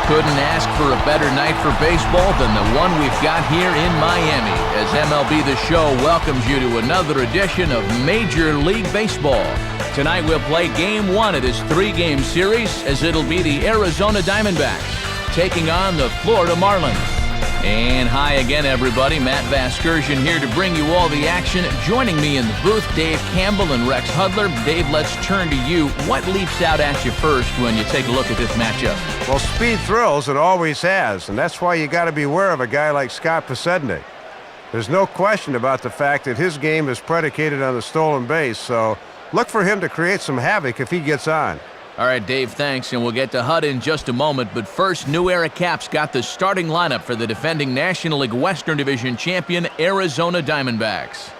Couldn't ask for a better night for baseball than the one we've got here in Miami, as MLB The Show welcomes you to another edition of Major League Baseball. Tonight we'll play Game 1 of this 3-game series, as it'll be the Arizona Diamondbacks taking on the Florida Marlins. And hi again, everybody. Matt Vasgersian here to bring you all the action. Joining me in the booth, Dave Campbell and Rex Hudler. Dave, let's turn to you. What leaps out at you first when you take a look at this matchup? Well, speed thrills, it always has, and that's why you got to beware of a guy like Scott Podsednik. There's no question about the fact that his game is predicated on the stolen base, so look for him to create some havoc if he gets on. All right, Dave, thanks, and we'll get to Hud in just a moment. But first, New Era Caps got the starting lineup for the defending National League Western Division champion Arizona Diamondbacks.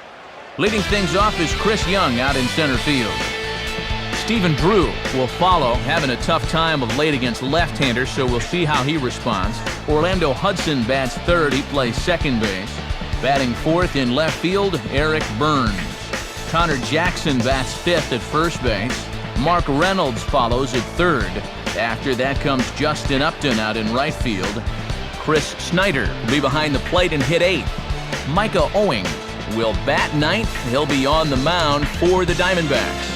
Leading things off is Chris Young out in center field. Stephen Drew will follow, having a tough time of late against left-handers, so we'll see how he responds. Orlando Hudson bats third. He plays second base. Batting fourth in left field, Eric Burns. Connor Jackson bats fifth at first base. Mark Reynolds follows at third. After that comes Justin Upton out in right field. Chris Snyder will be behind the plate and hit eighth. Micah Owings will bat ninth. He'll be on the mound for the Diamondbacks.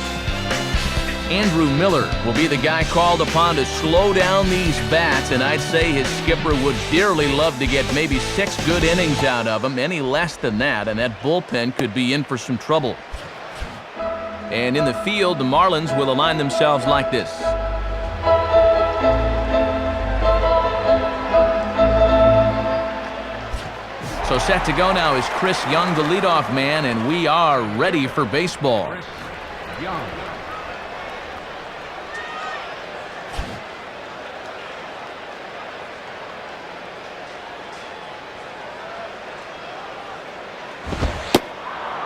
Andrew Miller will be the guy called upon to slow down these bats, and I'd say his skipper would dearly love to get maybe 6 good innings out of him. Any less than that, and that bullpen could be in for some trouble. And in the field, the Marlins will align themselves like this. So set to go now is Chris Young, the leadoff man, and we are ready for baseball. Chris Young.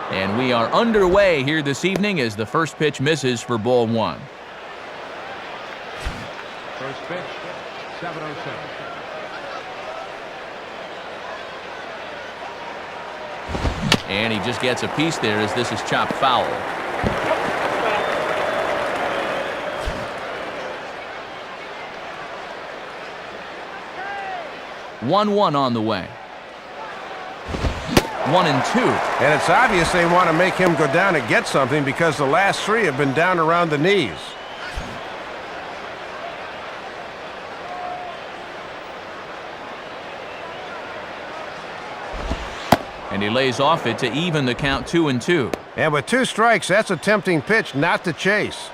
And we are underway here this evening as the first pitch misses for ball one. First pitch, 7:07. And he just gets a piece there as this is chopped foul. One on the way. 1-2. And it's obvious they want to make him go down and get something because the last 3 have been down around the knees. And he lays off it to even the count 2-2. And with 2 strikes, that's a tempting pitch not to chase.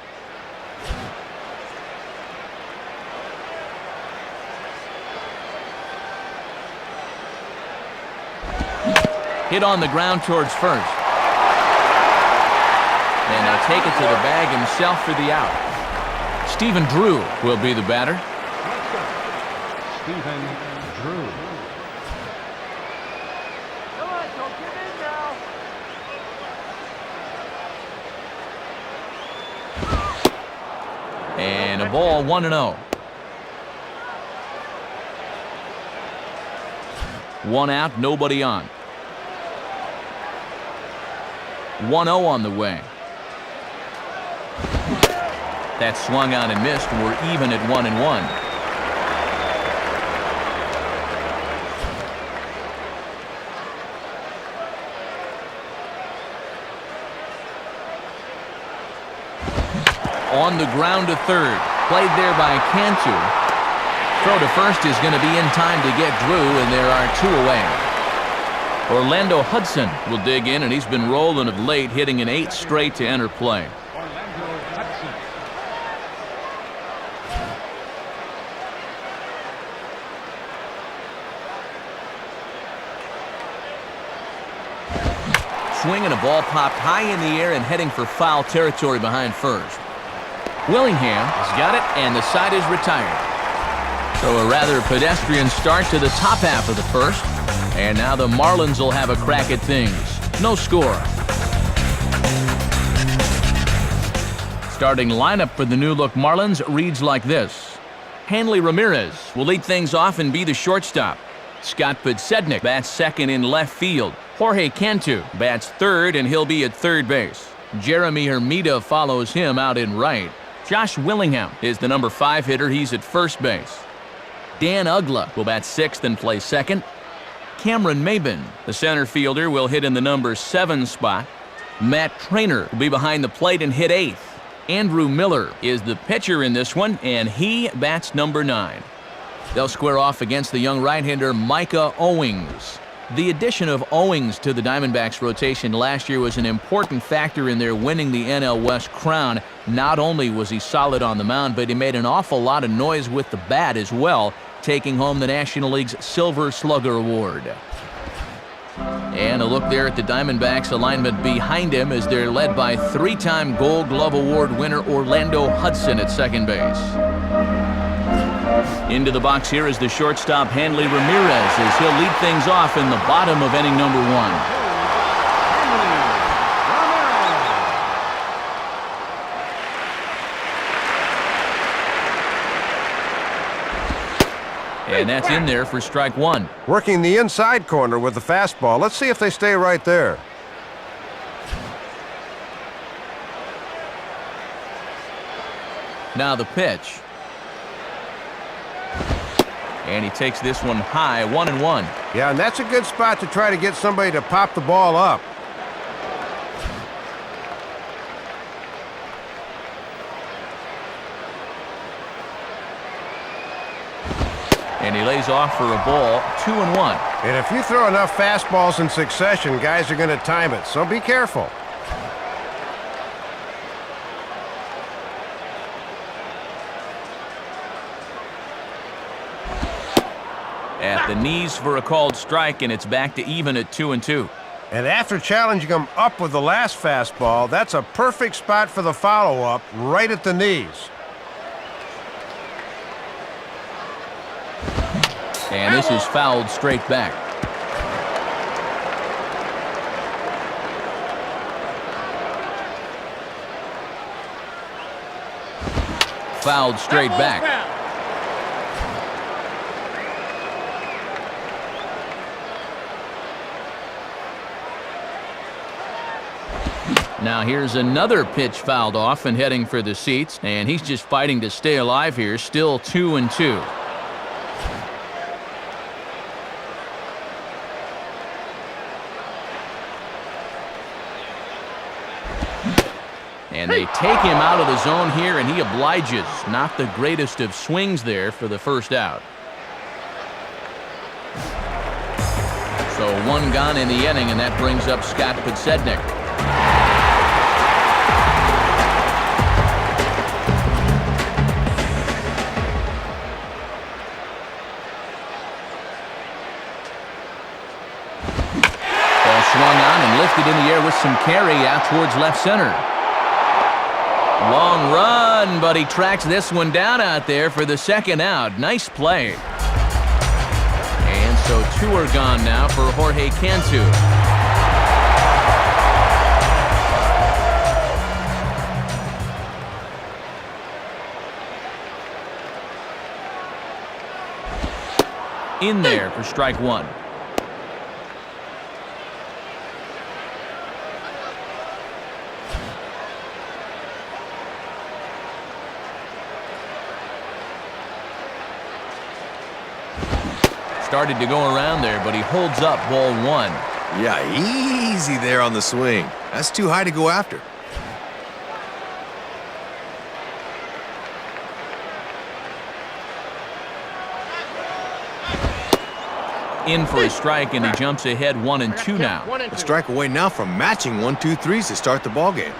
Hit on the ground towards first. And he'll take it to the bag himself for the out. Stephen Drew will be the batter. Stephen Drew. Come on, don't give in now. And a ball, 1-0. 1 out, nobody on. 1-0 on the way. That swung on and missed. We're even at 1-1. On the ground to third. Played there by Cantu. Throw to first is going to be in time to get Drew, and there are 2 away. Orlando Hudson will dig in, and he's been rolling of late, hitting an 8 straight to enter play. Orlando Hudson. Swinging a ball popped high in the air and heading for foul territory behind first. Willingham has got it, and the side is retired. So a rather pedestrian start to the top half of the first. And now the Marlins will have a crack at things. No score. Starting lineup for the new-look Marlins reads like this. Hanley Ramirez will lead things off and be the shortstop. Scott Podsednik bats second in left field. Jorge Cantu bats third, and he'll be at third base. Jeremy Hermida follows him out in right. Josh Willingham is the number 5 hitter. He's at first base. Dan Ugla will bat 6th and play 2nd. Cameron Mabin, the center fielder, will hit in the number 7 spot. Matt Trainer will be behind the plate and hit 8th. Andrew Miller is the pitcher in this one, and he bats number 9. They'll square off against the young right-hander Micah Owings. The addition of Owings to the Diamondbacks rotation last year was an important factor in their winning the NL West crown. Not only was he solid on the mound, but he made an awful lot of noise with the bat as well, taking home the National League's Silver Slugger Award. And a look there at the Diamondbacks alignment behind him as they're led by 3-time Gold Glove Award winner Orlando Hudson at second base. Into the box here is the shortstop Hanley Ramirez as he'll lead things off in the bottom of inning number 1. And that's in there for strike 1. Working the inside corner with the fastball. Let's see if they stay right there. Now the pitch. And he takes this one high, 1-1. Yeah, and that's a good spot to try to get somebody to pop the ball up. And he lays off for a ball, 2-1. And if you throw enough fastballs in succession, guys are going to time it, so be careful. At the knees for a called strike, and it's back to even at 2-2. And after challenging him up with the last fastball, that's a perfect spot for the follow-up, right at the knees. And this is fouled straight back. Fouled straight back. Now here's another pitch fouled off and heading for the seats, and he's just fighting to stay alive here, still 2-2. And they take him out of the zone here, and he obliges. Not the greatest of swings there for the first out. So 1 gone in the inning, and that brings up Scott Podsednik. Ball swung on and lifted in the air with some carry out towards left center. Long run, but he tracks this one down out there for the second out. Nice play. And so 2 are gone now for Jorge Cantu. In there for strike 1. Started to go around there, but he holds up ball 1. Yeah, easy there on the swing. That's too high to go after. In for a strike, and he jumps ahead 1-2 now. A strike away now from matching 1-2-3s to start the ball game.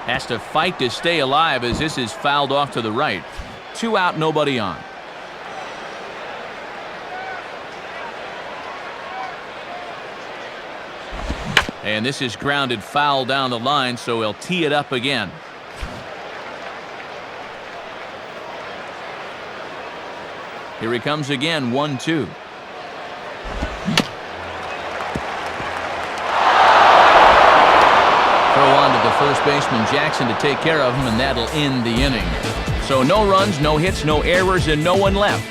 Has to fight to stay alive as this is fouled off to the right. 2 out, nobody on. And this is grounded foul down the line, so he'll tee it up again. Here he comes again, 1-2. Throw on to the first baseman Jackson to take care of him, and that'll end the inning. So no runs, no hits, no errors, and no one left.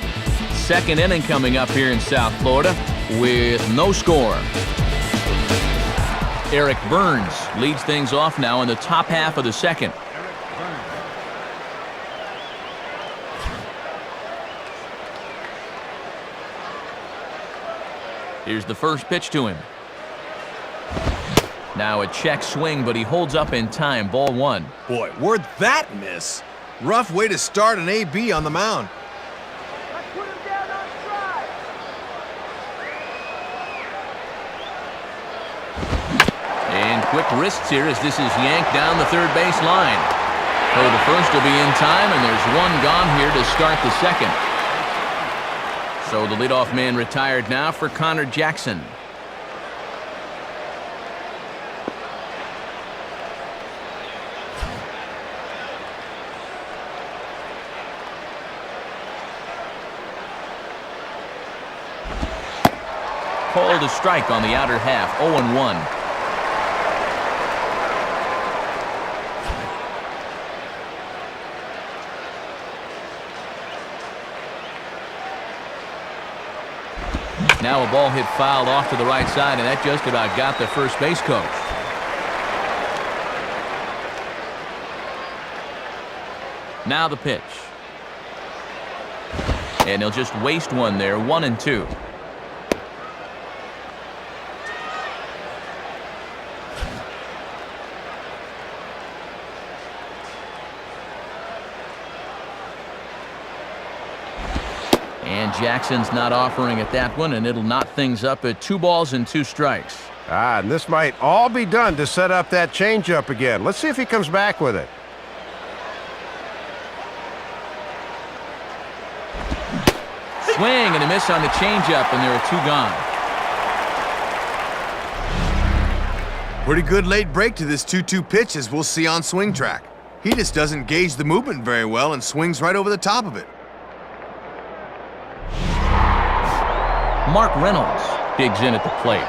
Second inning coming up here in South Florida with no score. Eric Burns leads things off now in the top half of the second. Here's the first pitch to him. Now a check swing, but he holds up in time. Ball 1. Boy, where'd that miss? Rough way to start an AB on the mound. Let's put him down on strike. And quick wrists here as this is yanked down the third base line. So the first will be in time, and there's one gone here to start the second. So the leadoff man retired now for Connor Jackson. Called a strike on the outer half, 0-1. Now a ball hit fouled off to the right side, and that just about got the first base coach. Now the pitch. And he'll just waste one there, 1-2. And Jackson's not offering at that one, and it'll knot things up at 2 balls and 2 strikes. And this might all be done to set up that changeup again. Let's see if he comes back with it. Swing and a miss on the changeup, and there are 2 gone. Pretty good late break to this 2-2 pitch, as we'll see on Swing Track. He just doesn't gauge the movement very well and swings right over the top of it. Mark Reynolds digs in at the plate.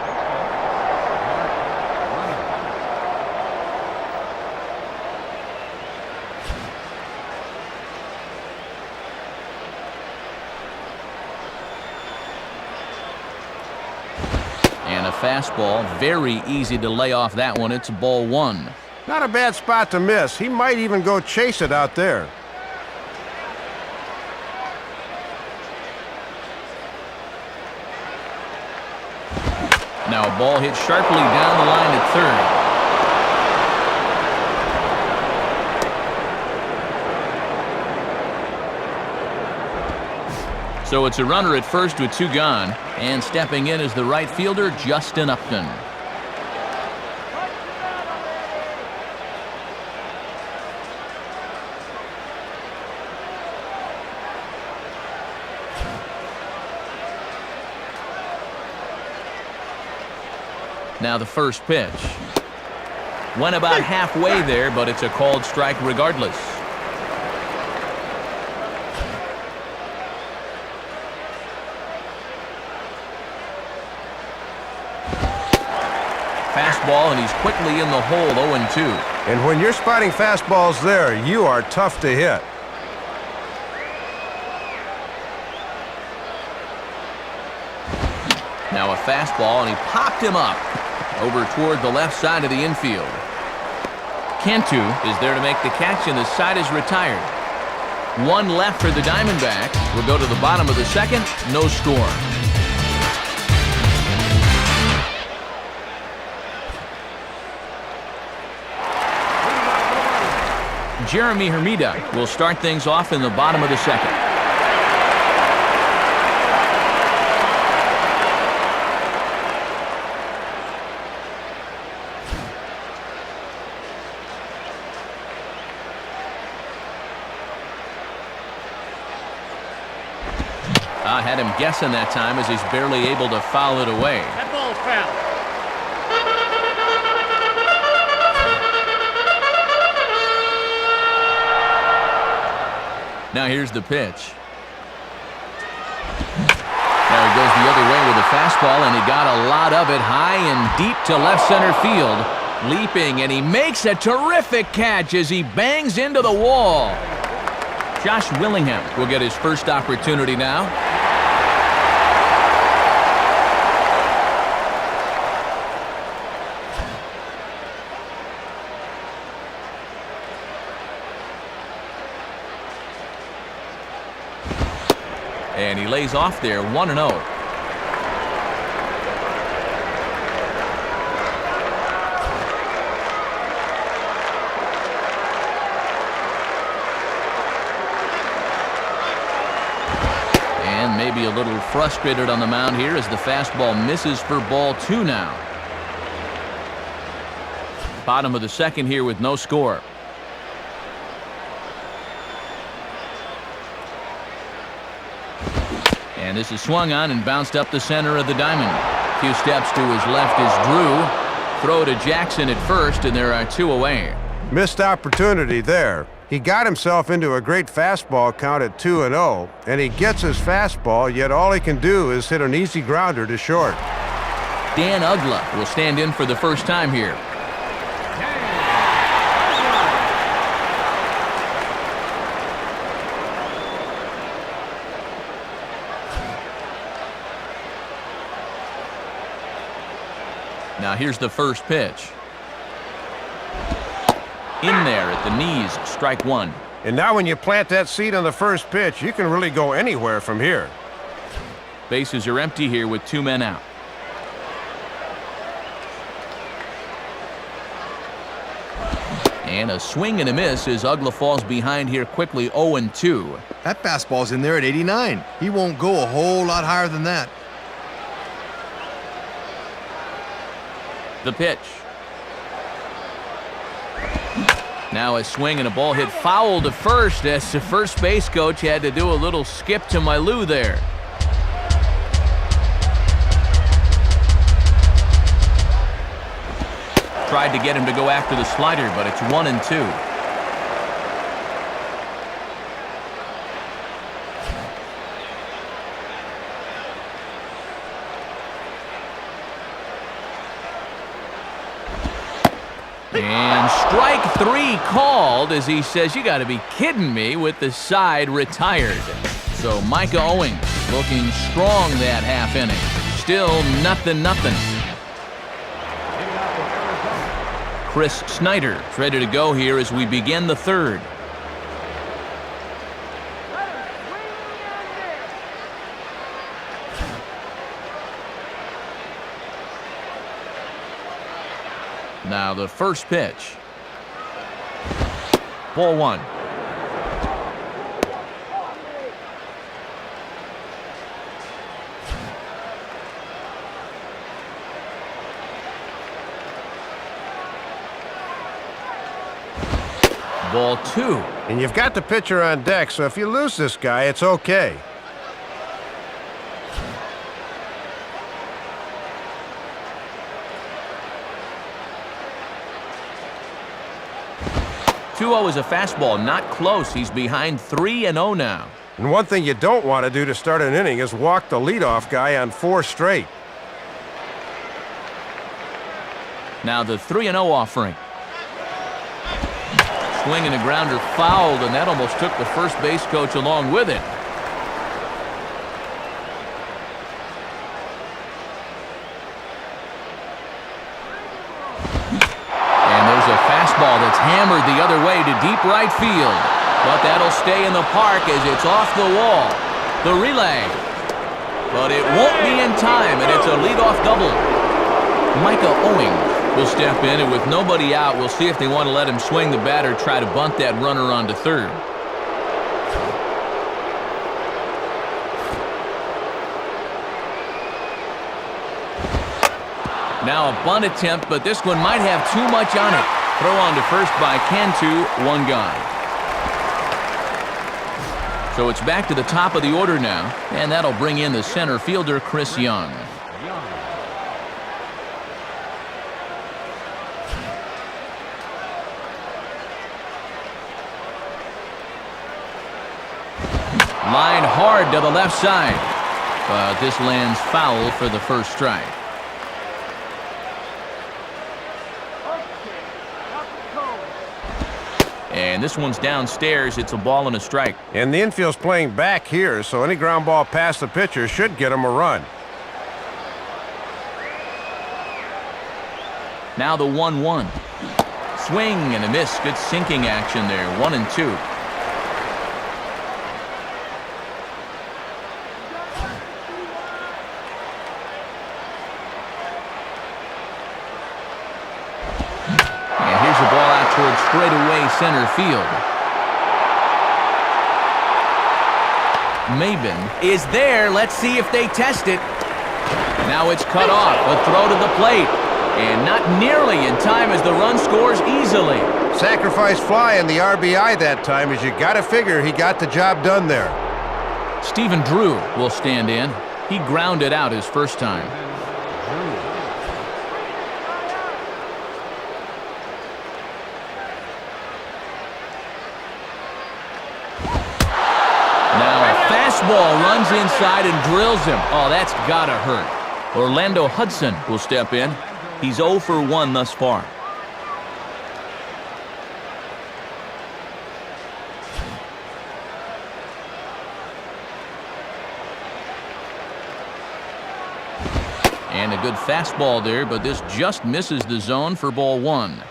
And a fastball, very easy to lay off that one. It's ball 1. Not a bad spot to miss. He might even go chase it out there. Now a ball hit sharply down the line at third. So it's a runner at first with 2 gone, and stepping in is the right fielder, Justin Upton. Now the first pitch. Went about halfway there, but it's a called strike regardless. Fastball, and he's quickly in the hole, 0-2. And when you're spotting fastballs there, you are tough to hit. Now a fastball, and he popped him up over toward the left side of the infield. Cantu is there to make the catch, and the side is retired. 1 left for the Diamondbacks. We'll go to the bottom of the second. No score. Jeremy Hermida will start things off in the bottom of the second. I had him guessing that time as he's barely able to foul it away. That ball's foul. Now here's the pitch. There he goes the other way with a fastball, and he got a lot of it high and deep to left center field. Leaping, and he makes a terrific catch as he bangs into the wall. Josh Willingham will get his first opportunity now. And he lays off there 1-0. And maybe a little frustrated on the mound here as the fastball misses for ball 2 now. Bottom of the second here with no score. And this is swung on and bounced up the center of the diamond. A few steps to his left is Drew. Throw to Jackson at first, and there are 2 away. Missed opportunity there. He got himself into a great fastball count at 2-0, and he gets his fastball, yet all he can do is hit an easy grounder to short. Dan Ugla will stand in for the first time here. Now here's the first pitch. In there at the knees, strike 1. And now when you plant that seed on the first pitch, you can really go anywhere from here. Bases are empty here with 2 men out. And a swing and a miss as Ugla falls behind here quickly, 0-2. That fastball's in there at 89. He won't go a whole lot higher than that. The pitch. Now a swing and a ball hit foul to first as the first base coach had to do a little skip to my Lou there. Tried to get him to go after the slider, but it's 1-2. And strike 3 called as he says, "You got to be kidding me," with the side retired. So Micah Owings looking strong that half inning. Still 0-0. Chris Snyder is ready to go here as we begin the third. Now the first pitch. Ball 1. Ball 2. And you've got the pitcher on deck, so if you lose this guy, it's okay. 2-0 is a fastball, not close. He's behind 3-0 now. And one thing you don't want to do to start an inning is walk the leadoff guy on 4 straight. Now the 3-0 offering. Swing and a grounder fouled, and that almost took the first base coach along with it. Fastball that's hammered the other way to deep right field. But that'll stay in the park as it's off the wall. The relay. But it won't be in time, and it's a leadoff double. Micah Owings will step in, and with nobody out, we'll see if they want to let him swing the bat or try to bunt that runner onto third. Now a bunt attempt, but this one might have too much on it. Throw on to first by Cantu, 1 gone. So it's back to the top of the order now, and that'll bring in the center fielder, Chris Young. Line hard to the left side, but this lands foul for the first strike. And this one's downstairs. It's a ball and a strike. And the infield's playing back here, so any ground ball past the pitcher should get him a run. Now the 1-1. Swing and a miss. Good sinking action there. 1-2. straightaway center field. Maben is there. Let's see if they test it. Now it's cut off. A throw to the plate. And not nearly in time as the run scores easily. Sacrifice fly in the RBI that time, as you got to figure he got the job done there. Stephen Drew will stand in. He grounded out his first time. Now a fastball runs inside and drills him. Oh, that's gotta hurt. Orlando Hudson will step in. He's 0 for 1 thus far. And a good fastball there, but this just misses the zone for ball 1.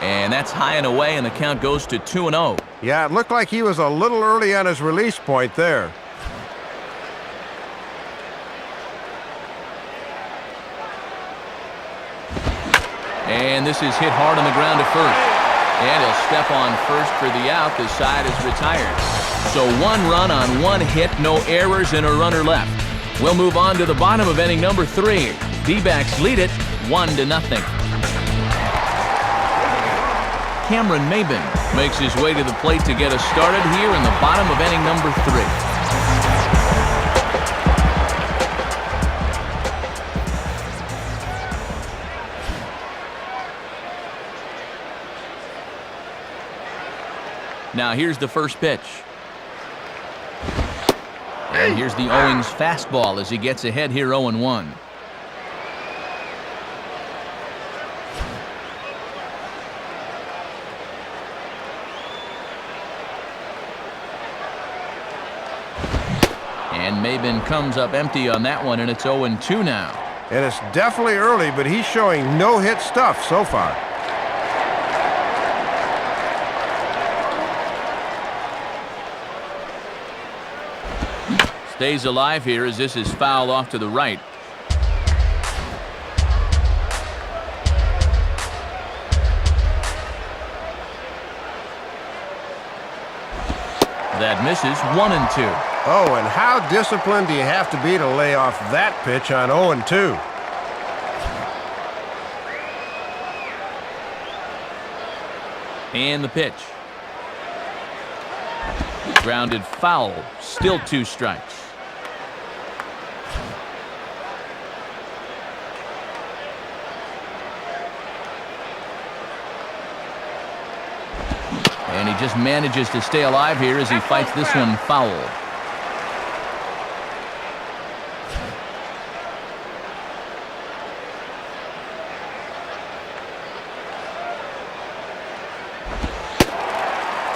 And that's high and away, and the count goes to 2-0. Yeah, it looked like he was a little early on his release point there. And this is hit hard on the ground to first. And he'll step on first for the out. The side is retired. So 1 run on 1 hit, no errors, and a runner left. We'll move on to the bottom of inning number 3. D-backs lead it 1-0. Cameron Maben makes his way to the plate to get us started here in the bottom of inning number 3. Now here's the first pitch. And here's the Owings fastball as he gets ahead here 0-1. And Maben comes up empty on that one, and it's 0-2 now. And it's definitely early, but he's showing no-hit stuff so far. Stays alive here as this is fouled off to the right. That misses 1-2. Oh, and how disciplined do you have to be to lay off that pitch on 0-2? And the pitch. Grounded foul. Still 2 strikes. And he just manages to stay alive here as he fights this one foul.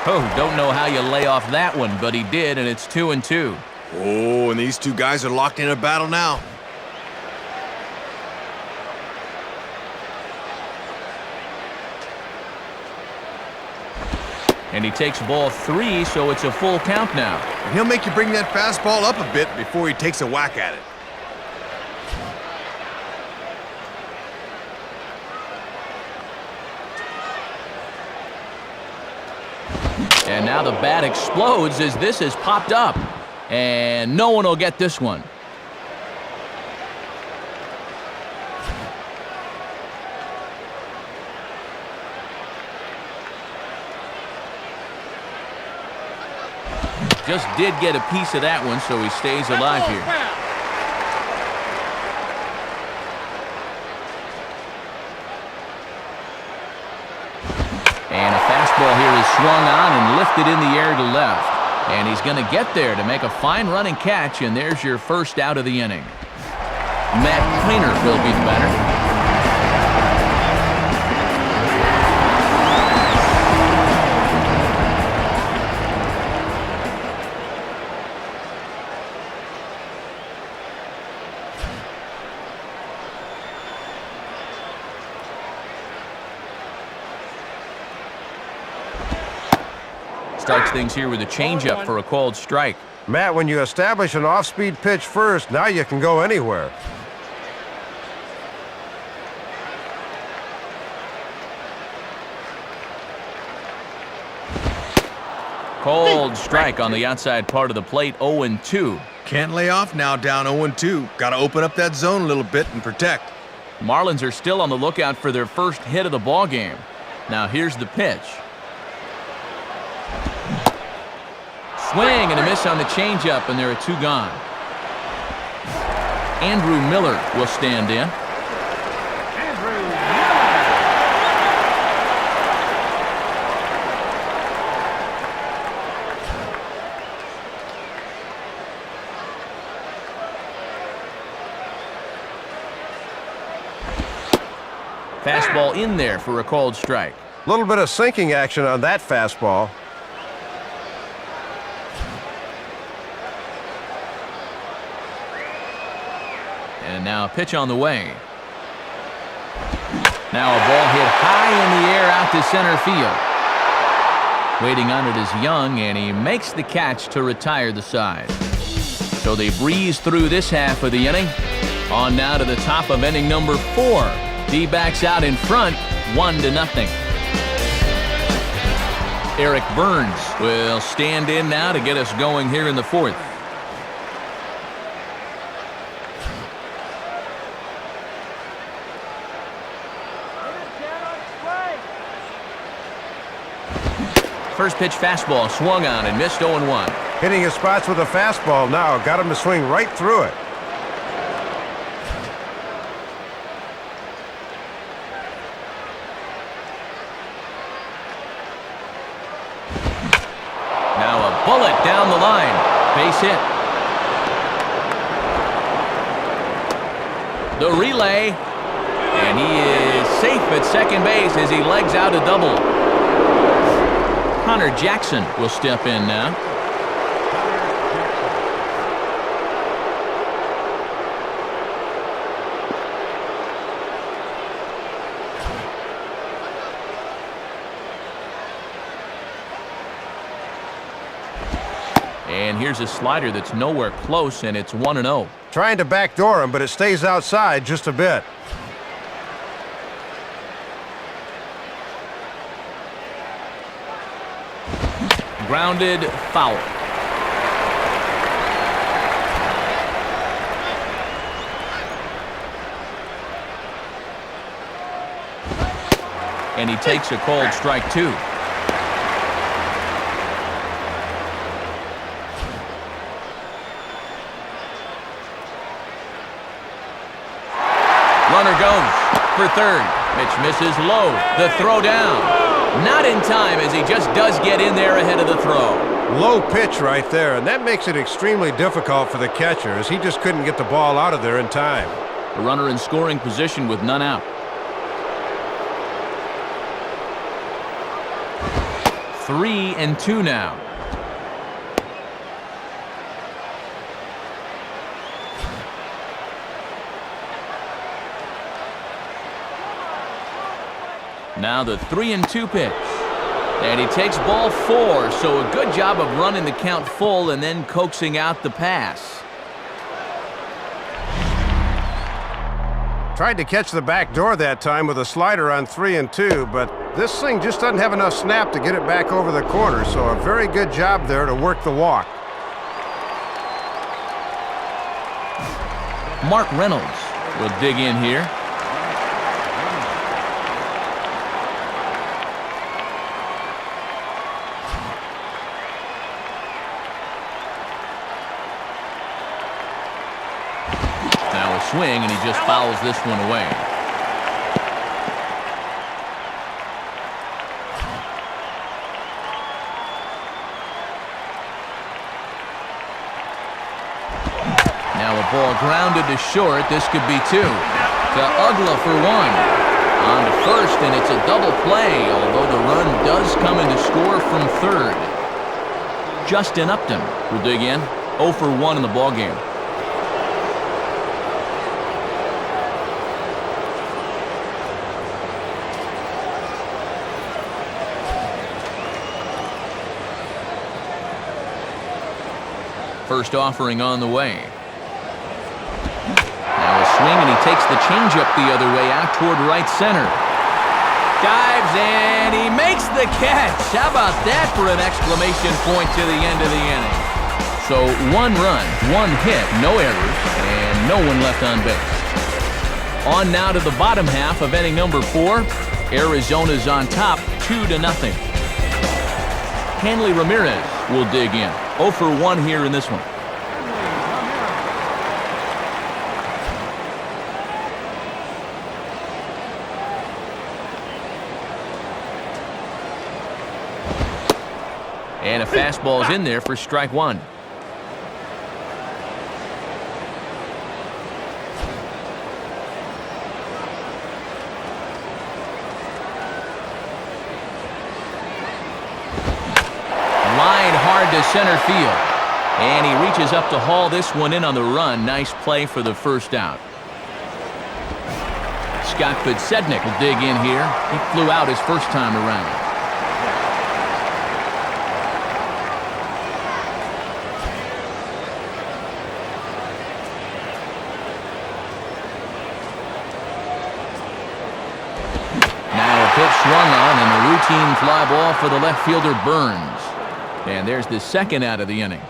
Oh, don't know how you lay off that one, but he did, and it's 2-2. Oh, and these two guys are locked in a battle now. And he takes ball 3, so it's a full count now. And he'll make you bring that fastball up a bit before he takes a whack at it. And now the bat explodes as this has popped up. And no one will get this one. Just did get a piece of that one, so he stays alive here. And a fastball here is swung on and lifted in the air to left. And he's going to get there to make a fine running catch, and there's your first out of the inning. Matt Cleaner will be the batter. Starts things here with a changeup for a called strike. Matt, when you establish an off-speed pitch first, now you can go anywhere. Cold strike on the outside part of the plate, 0-2. Can't lay off now, down 0-2. Got to open up that zone a little bit and protect. Marlins are still on the lookout for their first hit of the ball game. Now here's the pitch. Swing and a miss on the changeup, and there are 2 gone. Andrew Miller will stand in. Fastball in there for a called strike. A little bit of sinking action on that fastball. And now a pitch on the way. Now a ball hit high in the air out to center field. Waiting on it is Young, and he makes the catch to retire the side. So they breeze through this half of the inning. On now to the top of inning number 4. D-backs out in front, 1-0. Eric Burns will stand in now to get us going here in the 4th. First pitch fastball swung on and missed 0-1. Hitting his spots with a fastball now. Got him to swing right through it. Now a bullet down the line. Base hit. The relay. And he is safe at second base as he legs out a double. Connor Jackson will step in now. And here's a slider that's nowhere close, and it's 1-0. Trying to backdoor him, but it stays outside just a bit. Grounded foul. And he takes a called strike 2. Runner goes for third. Pitch misses low. The throw down. Not in time, as he just does get in there ahead of the throw. Low pitch right there, and that makes it extremely difficult for the catcher, as he just couldn't get the ball out of there in time. A runner in scoring position with none out. 3-2 now. Now the 3-2 pitch. And he takes ball 4, so a good job of running the count full and then coaxing out the pass. Tried to catch the back door that time with a slider on 3-2, but this thing just doesn't have enough snap to get it back over the corner, so a very good job there to work the walk. Mark Reynolds will dig in here. Swing, and he just fouls this one away. Now a ball grounded to short. This could be 2. To Ugla for 1. On to first, and it's a double play, although the run does come in to score from third. Justin Upton will dig in. 0 for 1 in the ballgame. First offering on the way. Now a swing, and he takes the changeup the other way out toward right center. Dives, and he makes the catch. How about that for an exclamation point to the end of the inning? So 1 run, 1 hit, no errors, and no one left on base. On now to the bottom half of inning number 4. Arizona's on top, 2-0. Hanley Ramirez will dig in. 0 for 1 here in this one. And a fastball's in there for strike 1. Line hard to center field. And he reaches up to haul this one in on the run. Nice play for the first out. Scott Podsednik will dig in here. He flew out his first time around. Pitch swung on, and a routine fly ball for the left fielder Burns. And there's the second out of the inning.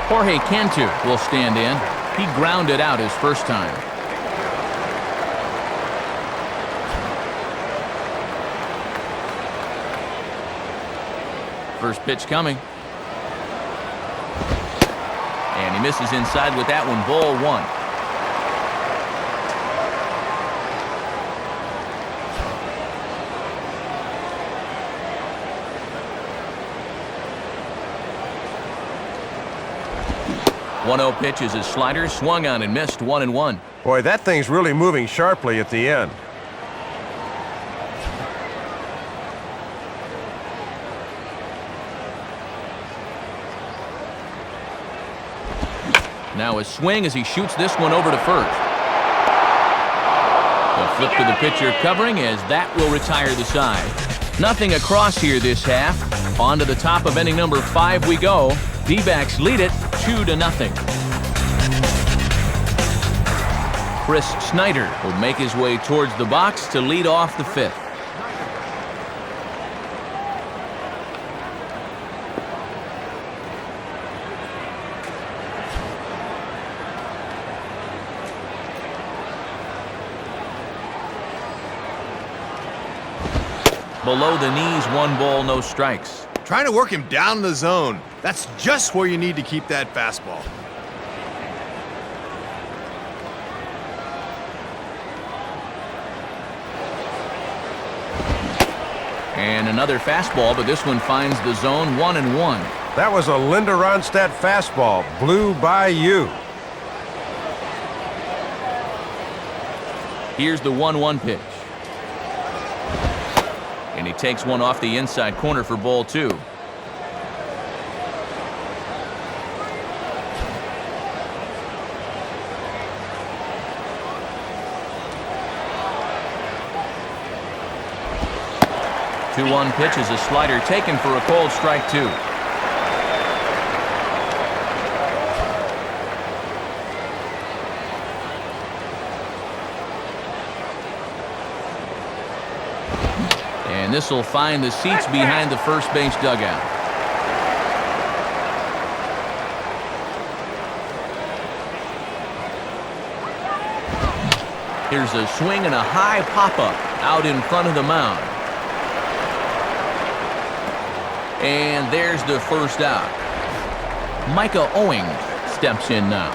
Jorge Cantu will stand in. He grounded out his first time. First pitch coming. And he misses inside with that one, ball 1. One-0 pitch is a slider, swung on and missed, 1-1. Boy, that thing's really moving sharply at the end. Now a swing as he shoots this one over to first. A flip to the pitcher covering as that will retire the side. Nothing across here this half. On to the top of inning number 5 we go. D-backs lead it 2-0. Chris Snyder will make his way towards the box to lead off the 5th. Below the knees, 1 ball, no strikes. Trying to work him down the zone. That's just where you need to keep that fastball. And another fastball, but this one finds the zone, 1-1. That was a Linda Ronstadt fastball. Blew by you. Here's the 1-1 pitch. And he takes one off the inside corner for ball 2. Two-one pitch is a slider taken for a called strike 2. And this will find the seats behind the first base dugout. Here's a swing and a high pop-up out in front of the mound. And there's the first out. Micah Owings steps in now.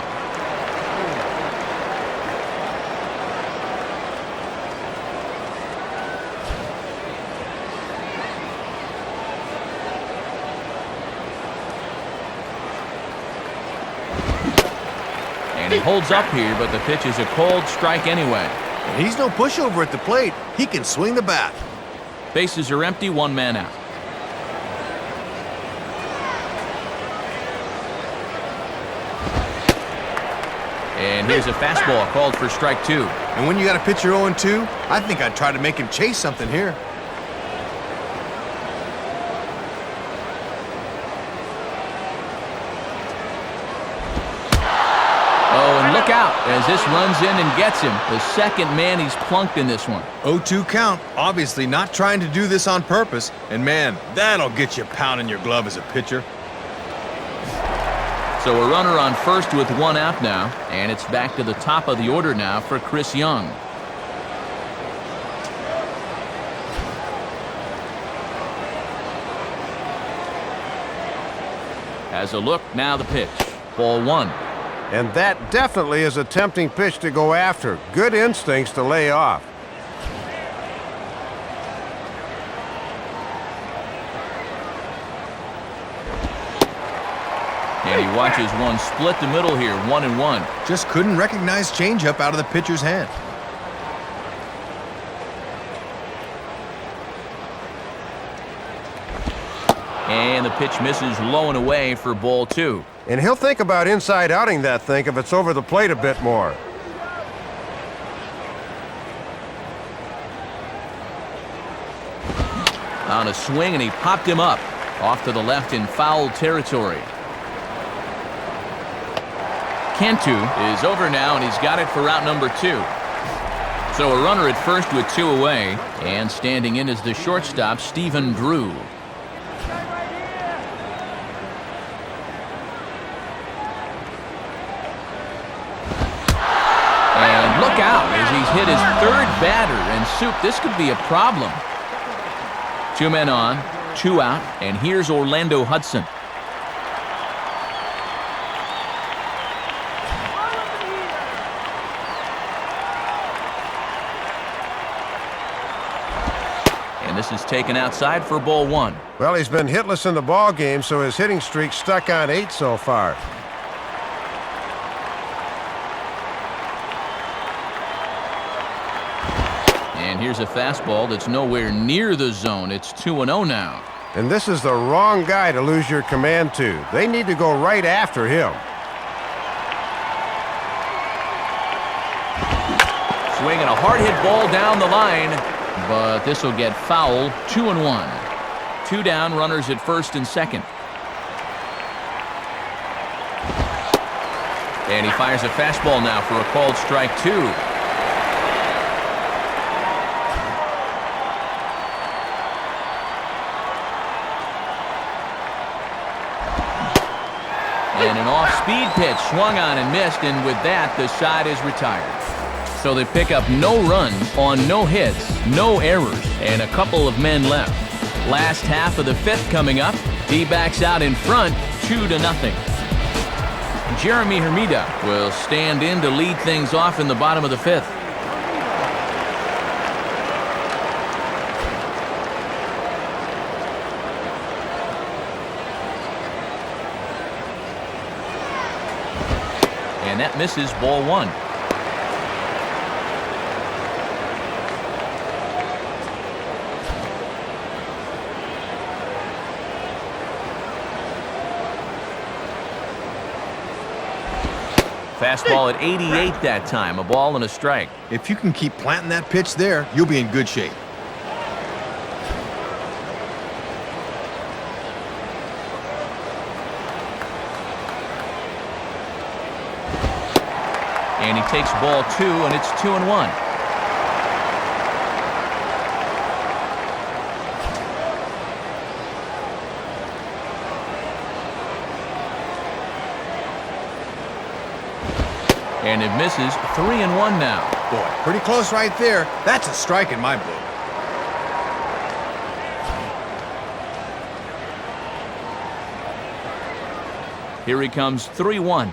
And he holds up here, but the pitch is a called strike anyway. And he's no pushover at the plate. He can swing the bat. Bases are empty, 1 man out. And here's a fastball called for strike 2. And when you got a pitcher 0-2, I think I'd try to make him chase something here. out as this runs in and gets him. The second man he's plunked in this one. 0-2 count. Obviously not trying to do this on purpose. And man, that'll get you pounding your glove as a pitcher. So a runner on first with one out now, and it's back to the top of the order now for Chris Young. Has a look, now the pitch. Ball one. And that definitely is a tempting pitch to go after. Good instincts to lay off. And he watches one split the middle here, 1-1. Just couldn't recognize changeup out of the pitcher's hand. And the pitch misses low and away for ball two. And he'll think about inside outing that thing if it's over the plate a bit more. On a swing, and he popped him up. Off to the left in foul territory. Cantu is over now, and he's got it for out number two. So a runner at first with two away, and standing in is the shortstop, Stephen Drew. And look out as he's hit his third batter, and Soup, this could be a problem. Two men on, two out, and here's Orlando Hudson. And this is taken outside for ball one. Well, he's been hitless in the ball game, so his hitting streak's stuck on 8 so far. And here's a fastball that's nowhere near the zone. It's 2-0 now. And this is the wrong guy to lose your command to. They need to go right after him. Swinging a hard hit ball down the line, but this will get foul. 2-1. Two down, runners at first and second. And he fires a fastball now for a called strike two. And an off-speed pitch swung on and missed, and with that, the side is retired. So they pick up no runs on no hits, no errors, and a couple of men left. Last half of the fifth coming up. D-backs out in front, 2-0. Jeremy Hermida will stand in to lead things off in the bottom of the fifth. And that misses, ball one. Fastball at 88 that time, a ball and a strike. If you can keep planting that pitch there, you'll be in good shape. And he takes ball two, and it's 2-1. And it misses, 3-1 now. Boy, pretty close right there. That's a strike in my book. Here he comes, 3-1.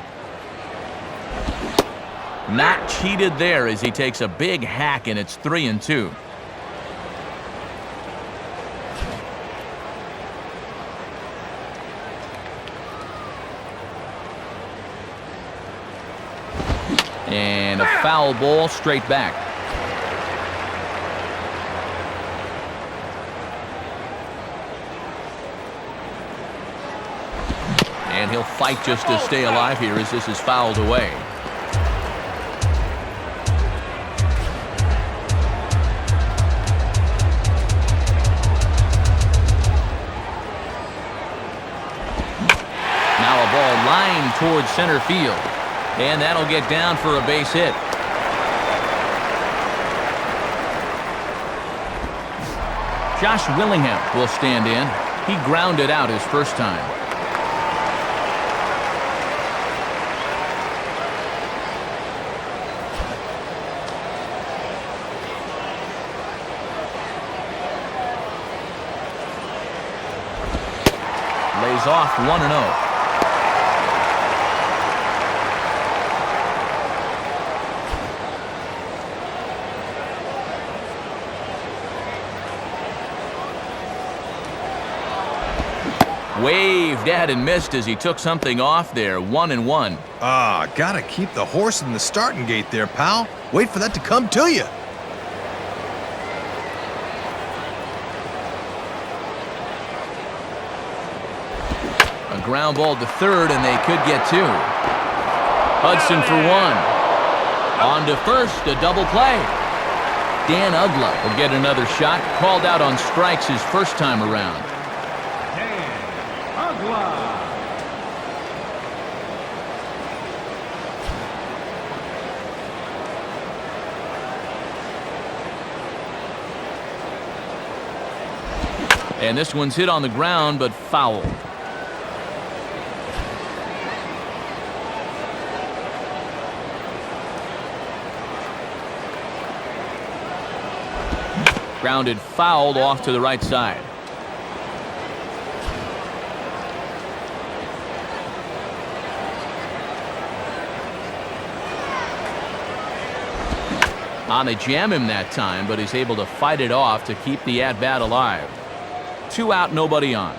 Not cheated there as he takes a big hack, and it's 3-2. And a foul ball straight back. And he'll fight just to stay alive here as this is fouled away. Now a ball lined towards center field. And that'll get down for a base hit. Josh Willingham will stand in. He grounded out his first time. Lays off 1-0. Waved at and missed as he took something off there. 1-1. Gotta keep the horse in the starting gate there, pal. Wait for that to come to you. A ground ball to third, and they could get two. Hudson for one. On to first, a double play. Dan Ugla will get another shot. Called out on strikes his first time around. And this one's hit on the ground, but foul. Grounded fouled off to the right side. They jam him that time, but he's able to fight it off to keep the at-bat alive. 2 out, nobody on.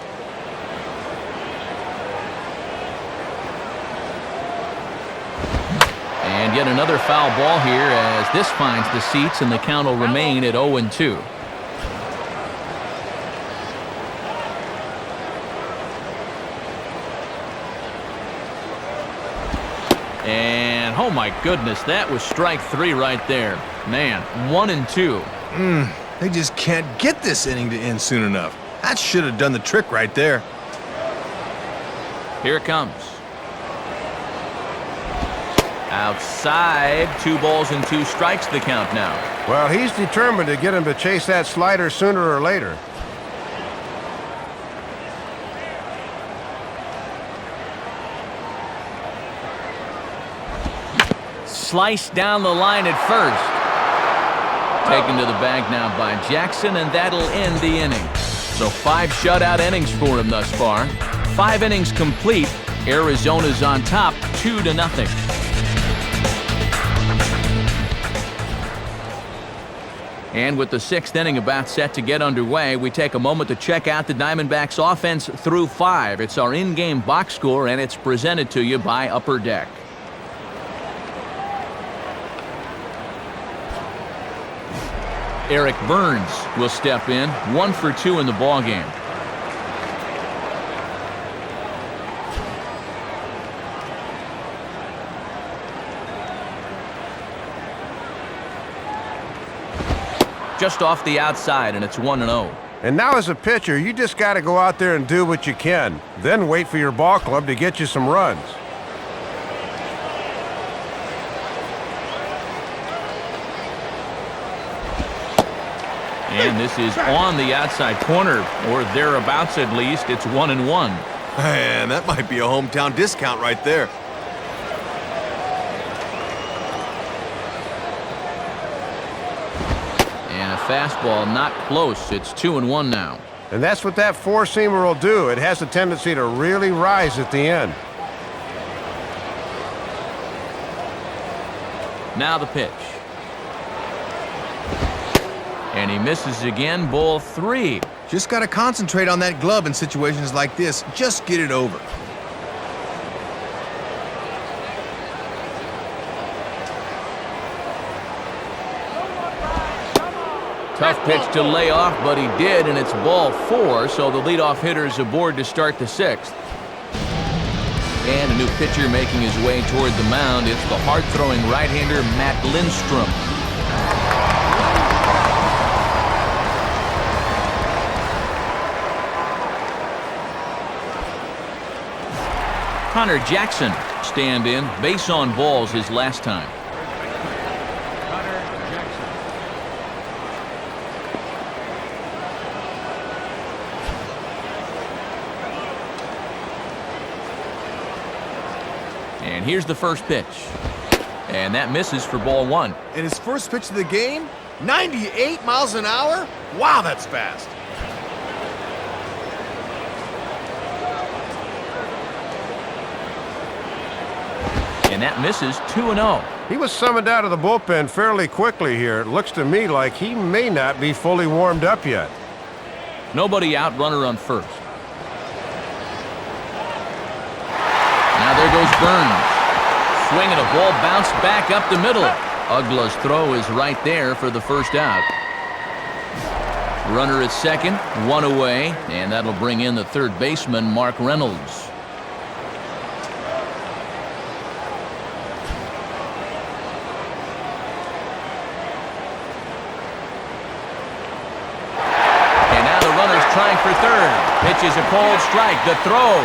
And yet another foul ball here as this finds the seats, and the count will remain at 0-2. And oh my goodness, that was strike 3 right there. Man, 1-2. They just can't get this inning to end soon enough. That should have done the trick right there. Here it comes. Outside, 2 balls and 2 strikes the count now. Well, he's determined to get him to chase that slider sooner or later. Sliced down the line at first. Taken to the bag now by Jackson, and that'll end the inning. So 5 shutout innings for him thus far. 5 innings complete. Arizona's on top, 2-0. And with the 6th inning about set to get underway, we take a moment to check out the Diamondbacks offense through 5. It's our in-game box score, and it's presented to you by Upper Deck. Eric Burns will step in, 1 for 2 in the ballgame. Just off the outside, and it's 1-0. And now as a pitcher, you just got to go out there and do what you can. Then wait for your ball club to get you some runs. And this is on the outside corner, or thereabouts at least. It's 1-1. Man, that might be a hometown discount right there. And a fastball not close. It's 2-1 now. And that's what that four-seamer will do. It has a tendency to really rise at the end. Now the pitch. And he misses again, ball 3. Just got to concentrate on that glove in situations like this. Just get it over. Tough pitch to lay off, but he did, and it's ball 4, so the leadoff hitter is aboard to start the 6th. And a new pitcher making his way toward the mound. It's the hard-throwing right-hander Matt Lindstrom. Connor Jackson Stand in, base on balls his last time. And here's the first pitch. And that misses for ball one. And his first pitch of the game, 98 miles an hour? Wow, that's fast. And that misses 2-0. He was summoned out of the bullpen fairly quickly here. It looks to me like he may not be fully warmed up yet. Nobody out, runner on first. Now there goes Burns. Swing and a ball bounced back up the middle. Ugla's throw is right there for the first out. Runner at second, one away, and that'll bring in the third baseman, Mark Reynolds. And now the runner's trying for third. Pitch is a cold strike. The throw.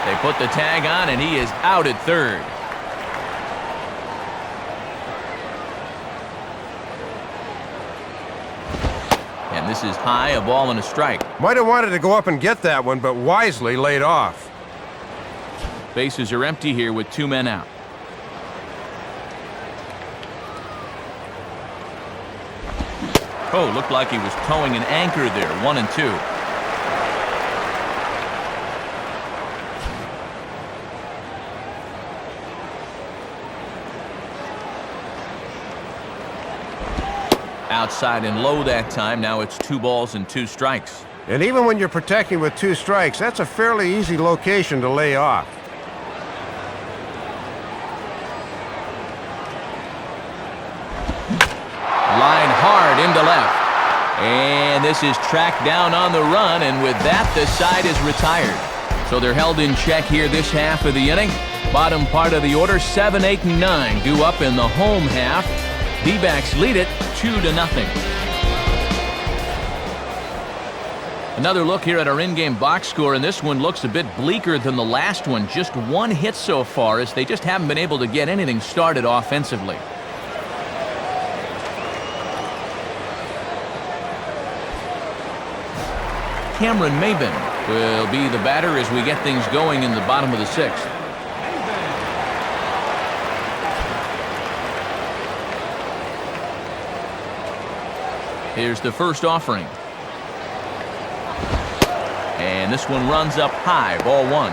They put the tag on, and he is out at third. And this is high, a ball and a strike. Might have wanted to go up and get that one, but wisely laid off. Bases are empty here with 2 men out. Oh, looked like he was towing an anchor there, 1-2. Outside and low that time. Now it's 2 balls and 2 strikes. And even when you're protecting with 2 strikes, that's a fairly easy location to lay off. Line hard into left. And this is tracked down on the run, and with that, the side is retired. So they're held in check here this half of the inning. Bottom part of the order, 7, 8, and 9 due up in the home half. D-backs lead it 2-0. Another look here at our in-game box score, and this one looks a bit bleaker than the last one. Just 1 hit so far, as they just haven't been able to get anything started offensively. Cameron Maben will be the batter as we get things going in the bottom of the 6th. Here's the first offering. And this one runs up high, ball 1.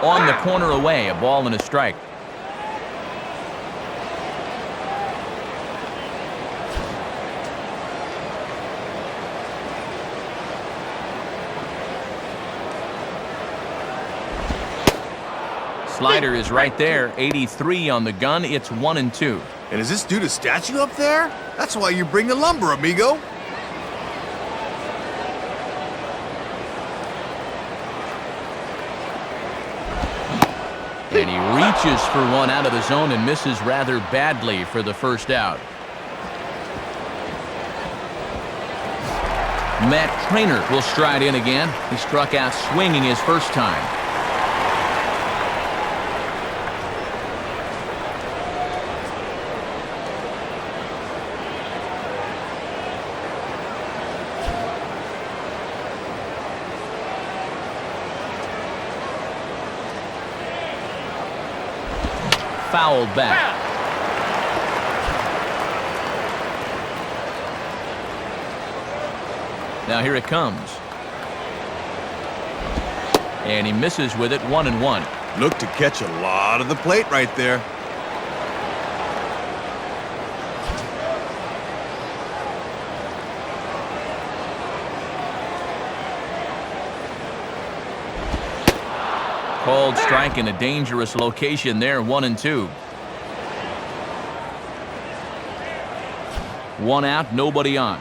On the corner away, a ball and a strike. Slider is right there, 83 on the gun. It's 1-2. And is this dude a statue up there? That's why you bring the lumber, amigo. And he reaches for one out of the zone and misses rather badly for the first out. Matt Trainer will stride in again. He struck out swinging his first time. Fouled back. Now here it comes. And he misses with it, 1-1. Look to catch a lot of the plate right there. Called strike in a dangerous location there, 1-2. 1 out, nobody on.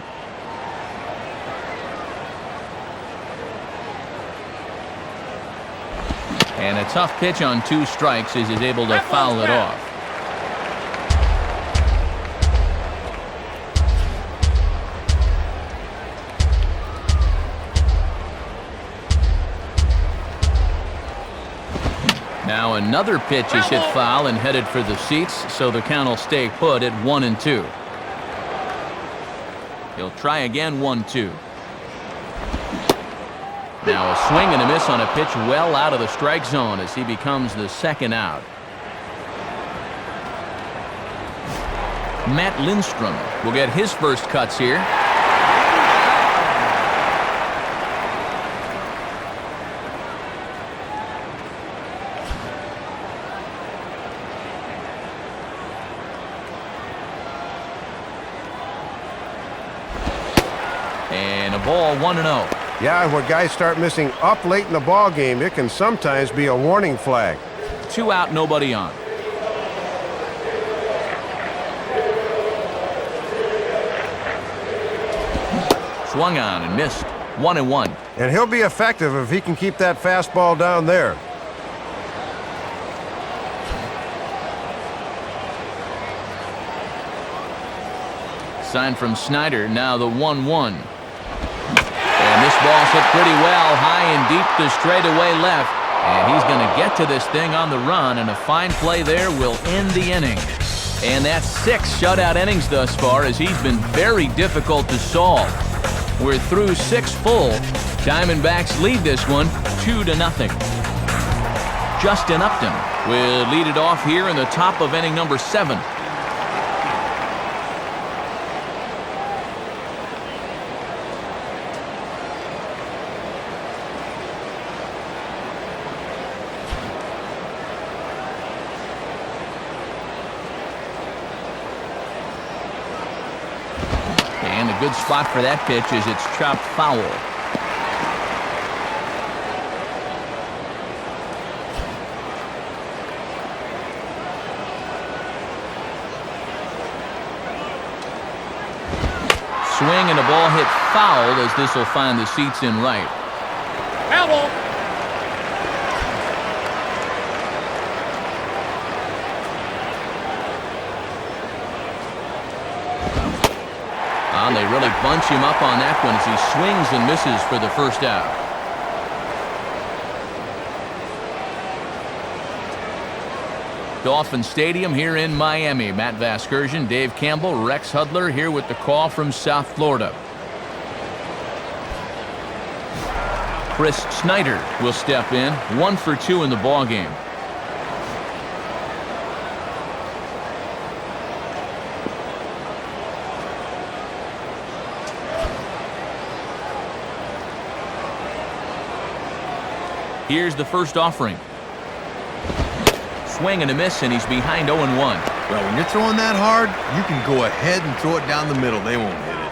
And a tough pitch on 2 strikes as he's able to foul it off. Now another pitch is hit foul and headed for the seats, so the count will stay put at 1-2. He'll try again, 1-2. Now a swing and a miss on a pitch well out of the strike zone as he becomes the second out. Matt Lindstrom will get his first cuts here. And a ball, 1-0. Yeah, when guys start missing up late in the ball game, it can sometimes be a warning flag. 2 out, nobody on. Swung on and missed. 1-1. And he'll be effective if he can keep that fastball down there. Sign from Snyder, now the 1-1. And this ball's hit pretty well, high and deep to straightaway left. And he's going to get to this thing on the run, and a fine play there will end the inning. And that's 6 shutout innings thus far, as he's been very difficult to solve. We're through 6 full. Diamondbacks lead this one 2-0. Justin Upton will lead it off here in the top of inning number 7. And a good spot for that pitch as it's chopped foul. Swing and a ball hit foul as this will find the seats in right. Foul ball. And they really bunch him up on that one as he swings and misses for the first out. Dolphin Stadium here in Miami. Matt Vasgersian, Dave Campbell, Rex Hudler here with the call from South Florida. Chris Snyder will step in, 1 for 2 in the ballgame. Here's the first offering. Swing and a miss, and he's behind 0-1. Well, when you're throwing that hard, you can go ahead and throw it down the middle. They won't hit it.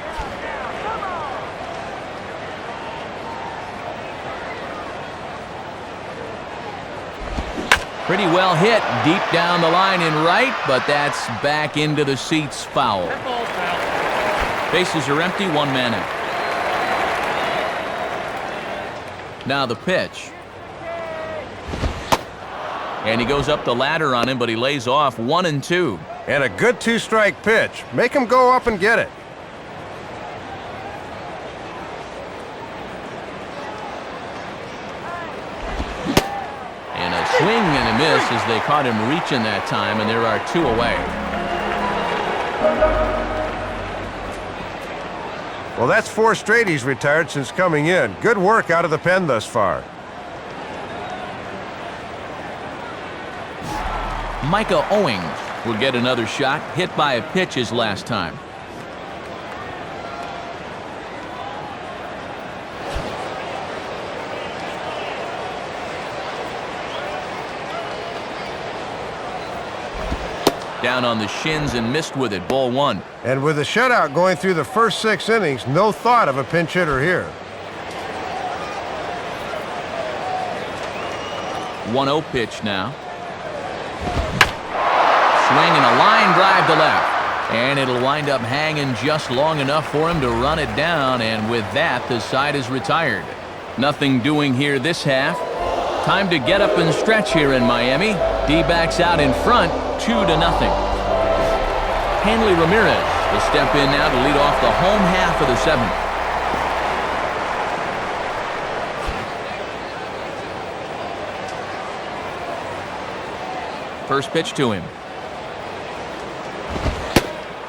Pretty well hit deep down the line in right, but that's back into the seats, foul. That ball's foul. Bases are empty, 1 man out. Now the pitch. And he goes up the ladder on him, but he lays off 1-2. And a good 2-strike pitch. Make him go up and get it. And a swing and a miss as they caught him reaching that time, and there are 2 away. Well, that's 4 straight he's retired since coming in. Good work out of the pen thus far. Micah Owings will get another shot, hit by a pitch his last time. Down on the shins and missed with it, ball 1. And with a shutout going through the first 6 innings, no thought of a pinch hitter here. 1-0 pitch now. Swing and a line drive to left. And it'll wind up hanging just long enough for him to run it down, and with that, the side is retired. Nothing doing here this half. Time to get up and stretch here in Miami. D-backs out in front, 2-0. Hanley Ramirez will step in now to lead off the home half of the 7th. First pitch to him.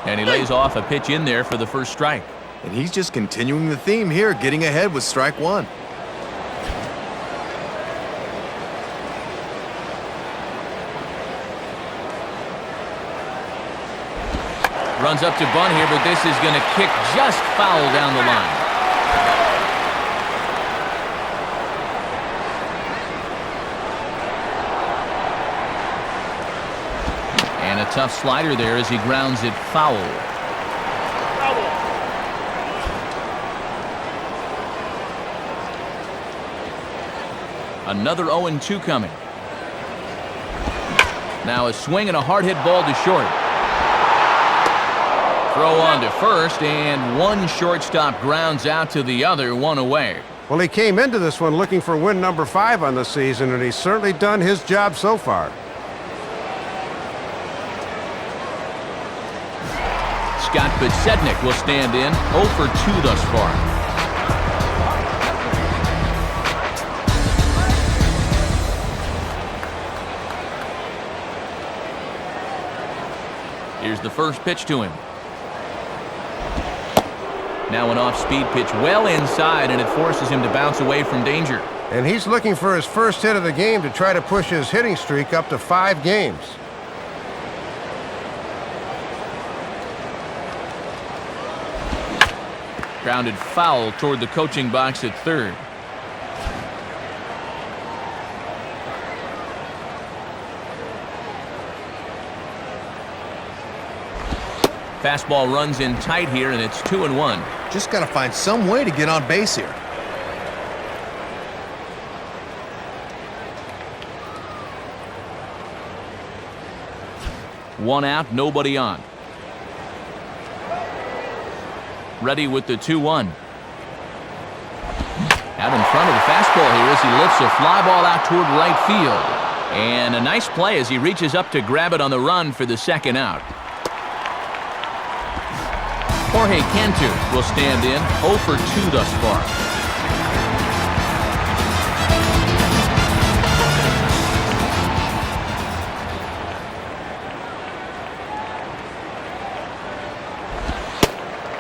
And he lays off a pitch in there for the first strike. And he's just continuing the theme here, getting ahead with strike one. Runs up to bunt here, but this is going to kick just foul down the line. And a tough slider there as he grounds it foul. Another 0-2 coming. Now a swing and a hard hit ball to short. Throw on to first, and one shortstop grounds out to the other, one away. Well, he came into this one looking for win number 5 on the season, and he's certainly done his job so far. Scott Podsednik will stand in, 0 for 2 thus far. Here's the first pitch to him. Now an off-speed pitch well inside, and it forces him to bounce away from danger. And he's looking for his first hit of the game to try to push his hitting streak up to 5 games. Grounded foul toward the coaching box at third. Fastball runs in tight here, and it's 2-1. Just got to find some way to get on base here. One out, nobody on. Ready with the 2-1. Out in front of the fastball here as he lifts a fly ball out toward right field. And a nice play as he reaches up to grab it on the run for the second out. Jorge Cantu will stand in, 0 for 2 thus far.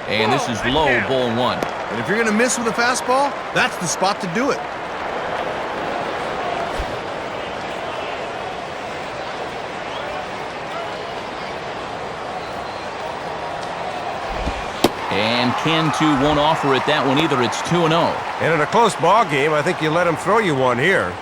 And this is low, ball 1. And if you're going to miss with a fastball, that's the spot to do it. And Cantu won't offer it that one either. It's 2-0. And in a close ball game, I think you let him throw you one here.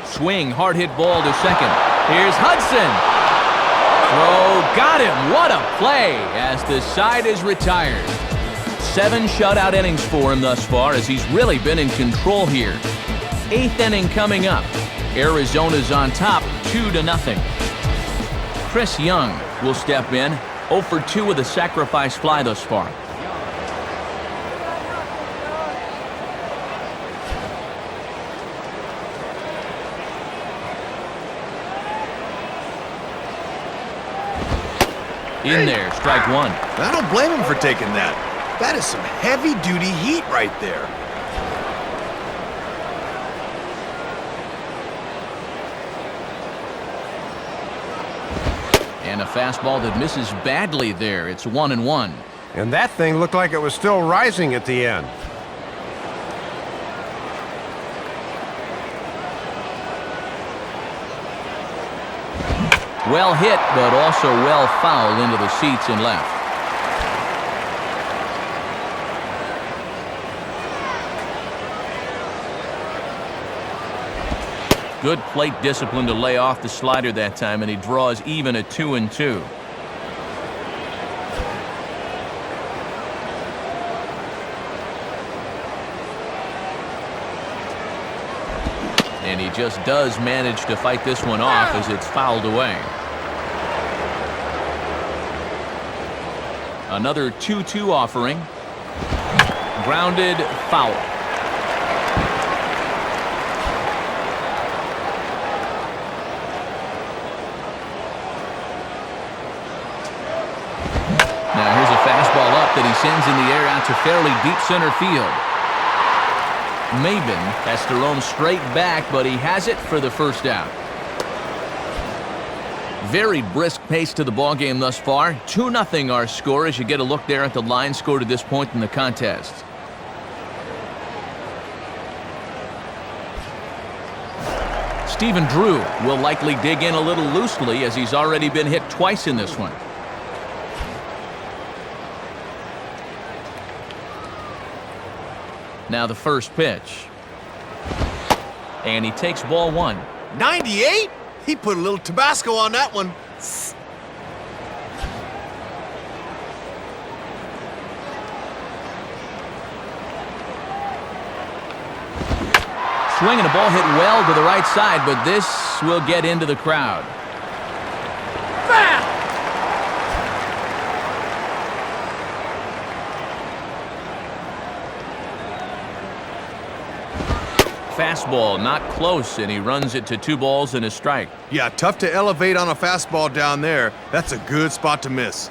Swing, hard hit ball to second. Here's Hudson. Throw, got him. What a play as the side is retired. 7 shutout innings for him thus far as he's really been in control here. 8th inning coming up. Arizona's on top, 2-0. Chris Young will step in, 0 for 2 with a sacrifice fly thus far. In there, strike 1. I don't blame him for taking that. That is some heavy-duty heat right there. And a fastball that misses badly there. It's 1-1. And that thing looked like it was still rising at the end. Well hit, but also well fouled into the seats and left. Good plate discipline to lay off the slider that time, and he draws even at 2-2. And he just does manage to fight this one off as it's fouled away. Another 2-2 offering. Grounded foul. Now here's a fastball up that he sends in the air out out to fairly deep center field. Maben has to roam straight back, but he has it for the first out. Very brisk pace to the ballgame thus far. 2-0 our score as you get a look there at the line score to this point in the contest. Stephen Drew will likely dig in a little loosely as he's already been hit twice in this one. Now the first pitch. And he takes ball one. 98? He put a little Tabasco on that one. Swinging a ball hit well to the right side, but this will get into the crowd. Fastball not close, and he runs it to 2 balls and a strike. Yeah, tough to elevate on a fastball down there. That's a good spot to miss.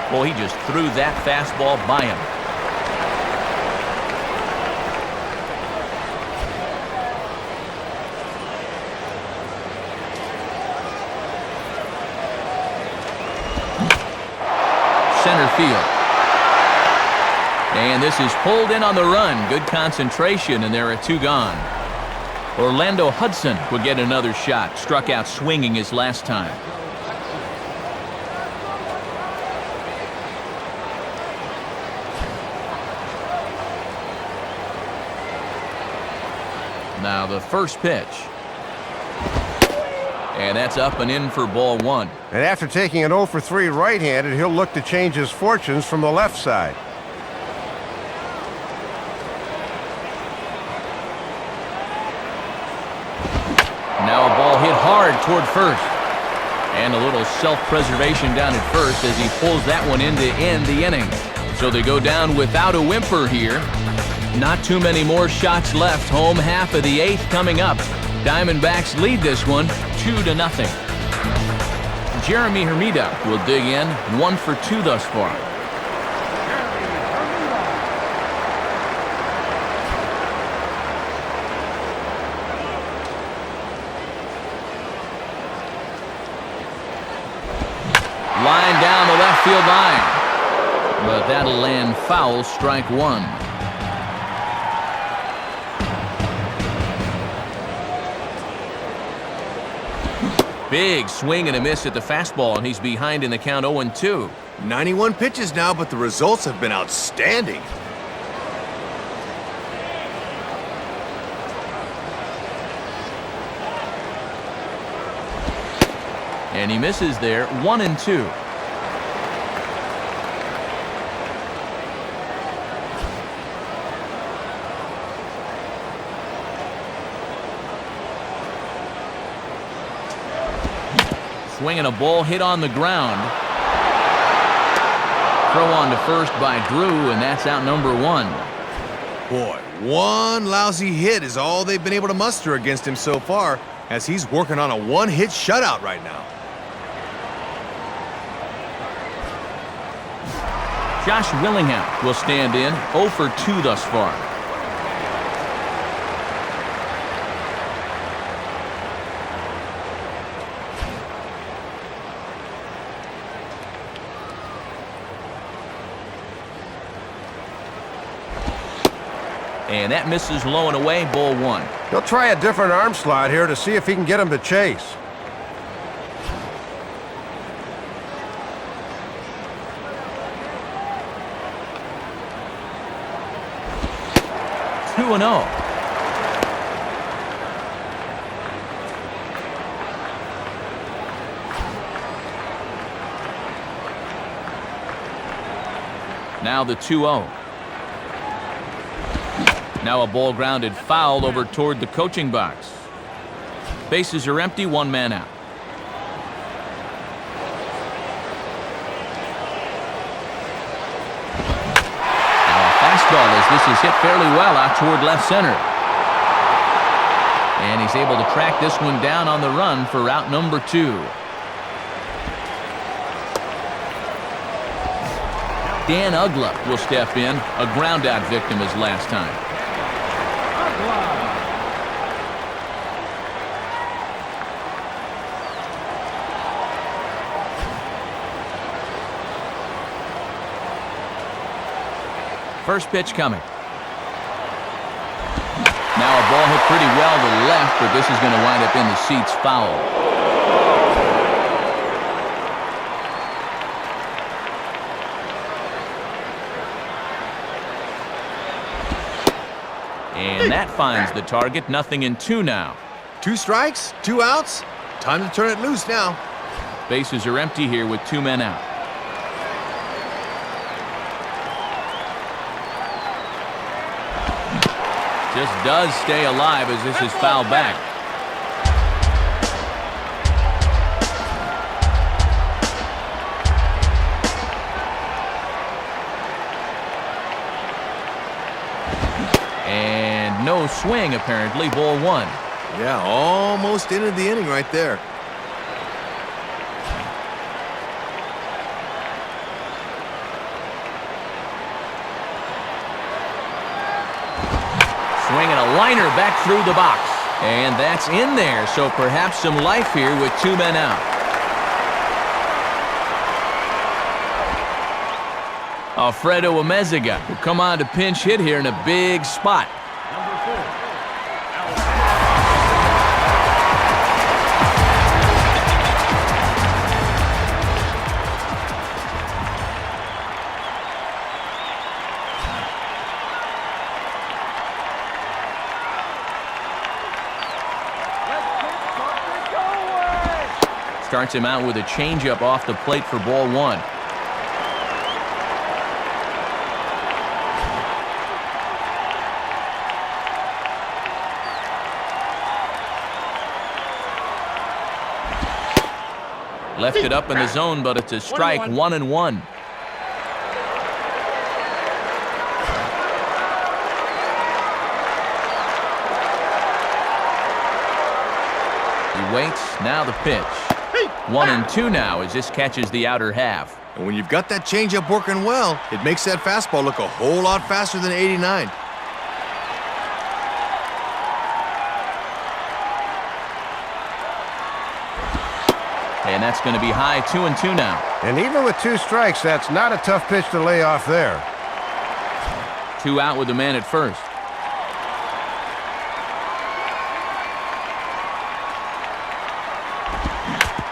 Boy, he just threw that fastball by him. Center field. And this is pulled in on the run. Good concentration, and there are 2 gone. Orlando Hudson will get another shot. Struck out swinging his last time. Now the first pitch. And that's up and in for ball 1. And after taking an 0 for 3 right-handed, he'll look to change his fortunes from the left side. Now a ball hit hard toward first. And a little self-preservation down at first as he pulls that one in to end the inning. So they go down without a whimper here. Not too many more shots left. Home half of the 8th coming up. Diamondbacks lead this one 2-0. Jeremy Hermida will dig in. 1 for 2 thus far. Line down the left field line. But that'll land foul, strike 1. Big swing and a miss at the fastball, and he's behind in the count 0-2. 91 pitches now, but the results have been outstanding. And he misses there, 1-2. Swinging a ball hit on the ground. Throw on to first by Drew, and that's out number 1. Boy, one lousy hit is all they've been able to muster against him so far, as he's working on a 1-hit shutout right now. Josh Willingham will stand in, 0 for 2 thus far. And that misses low and away, ball 1. He'll try a different arm slot here to see if he can get him to chase. Two and 0. Now the 2-0. Now a ball grounded foul over toward the coaching box. Bases are empty, 1 man out. Now a fastball as this is hit fairly well out toward left center. And he's able to track this one down on the run for out number 2. Dan Ugla will step in, a ground-out victim his last time. First pitch coming. Now a ball hit pretty well to the left, but this is going to wind up in the seats foul. And that finds the target. 0-2 now. 2 strikes, 2 outs. Time to turn it loose now. Bases are empty here with 2 men out. Just does stay alive as this is fouled back. And no swing, apparently. Ball 1. Yeah, almost into the inning right there. Swinging a liner back through the box. And that's in there, so perhaps some life here with 2 men out. Alfredo Amezaga will come on to pinch hit here in a big spot. Starts him out with a changeup off the plate for ball 1. Left it up in the zone, but it's a strike. 1-1. He waits. Now the pitch. 1-2 now as this catches the outer half. And when you've got that changeup working well, it makes that fastball look a whole lot faster than 89. And that's going to be high. 2-2 now. And even with 2 strikes, that's not a tough pitch to lay off there. 2 out with the man at first.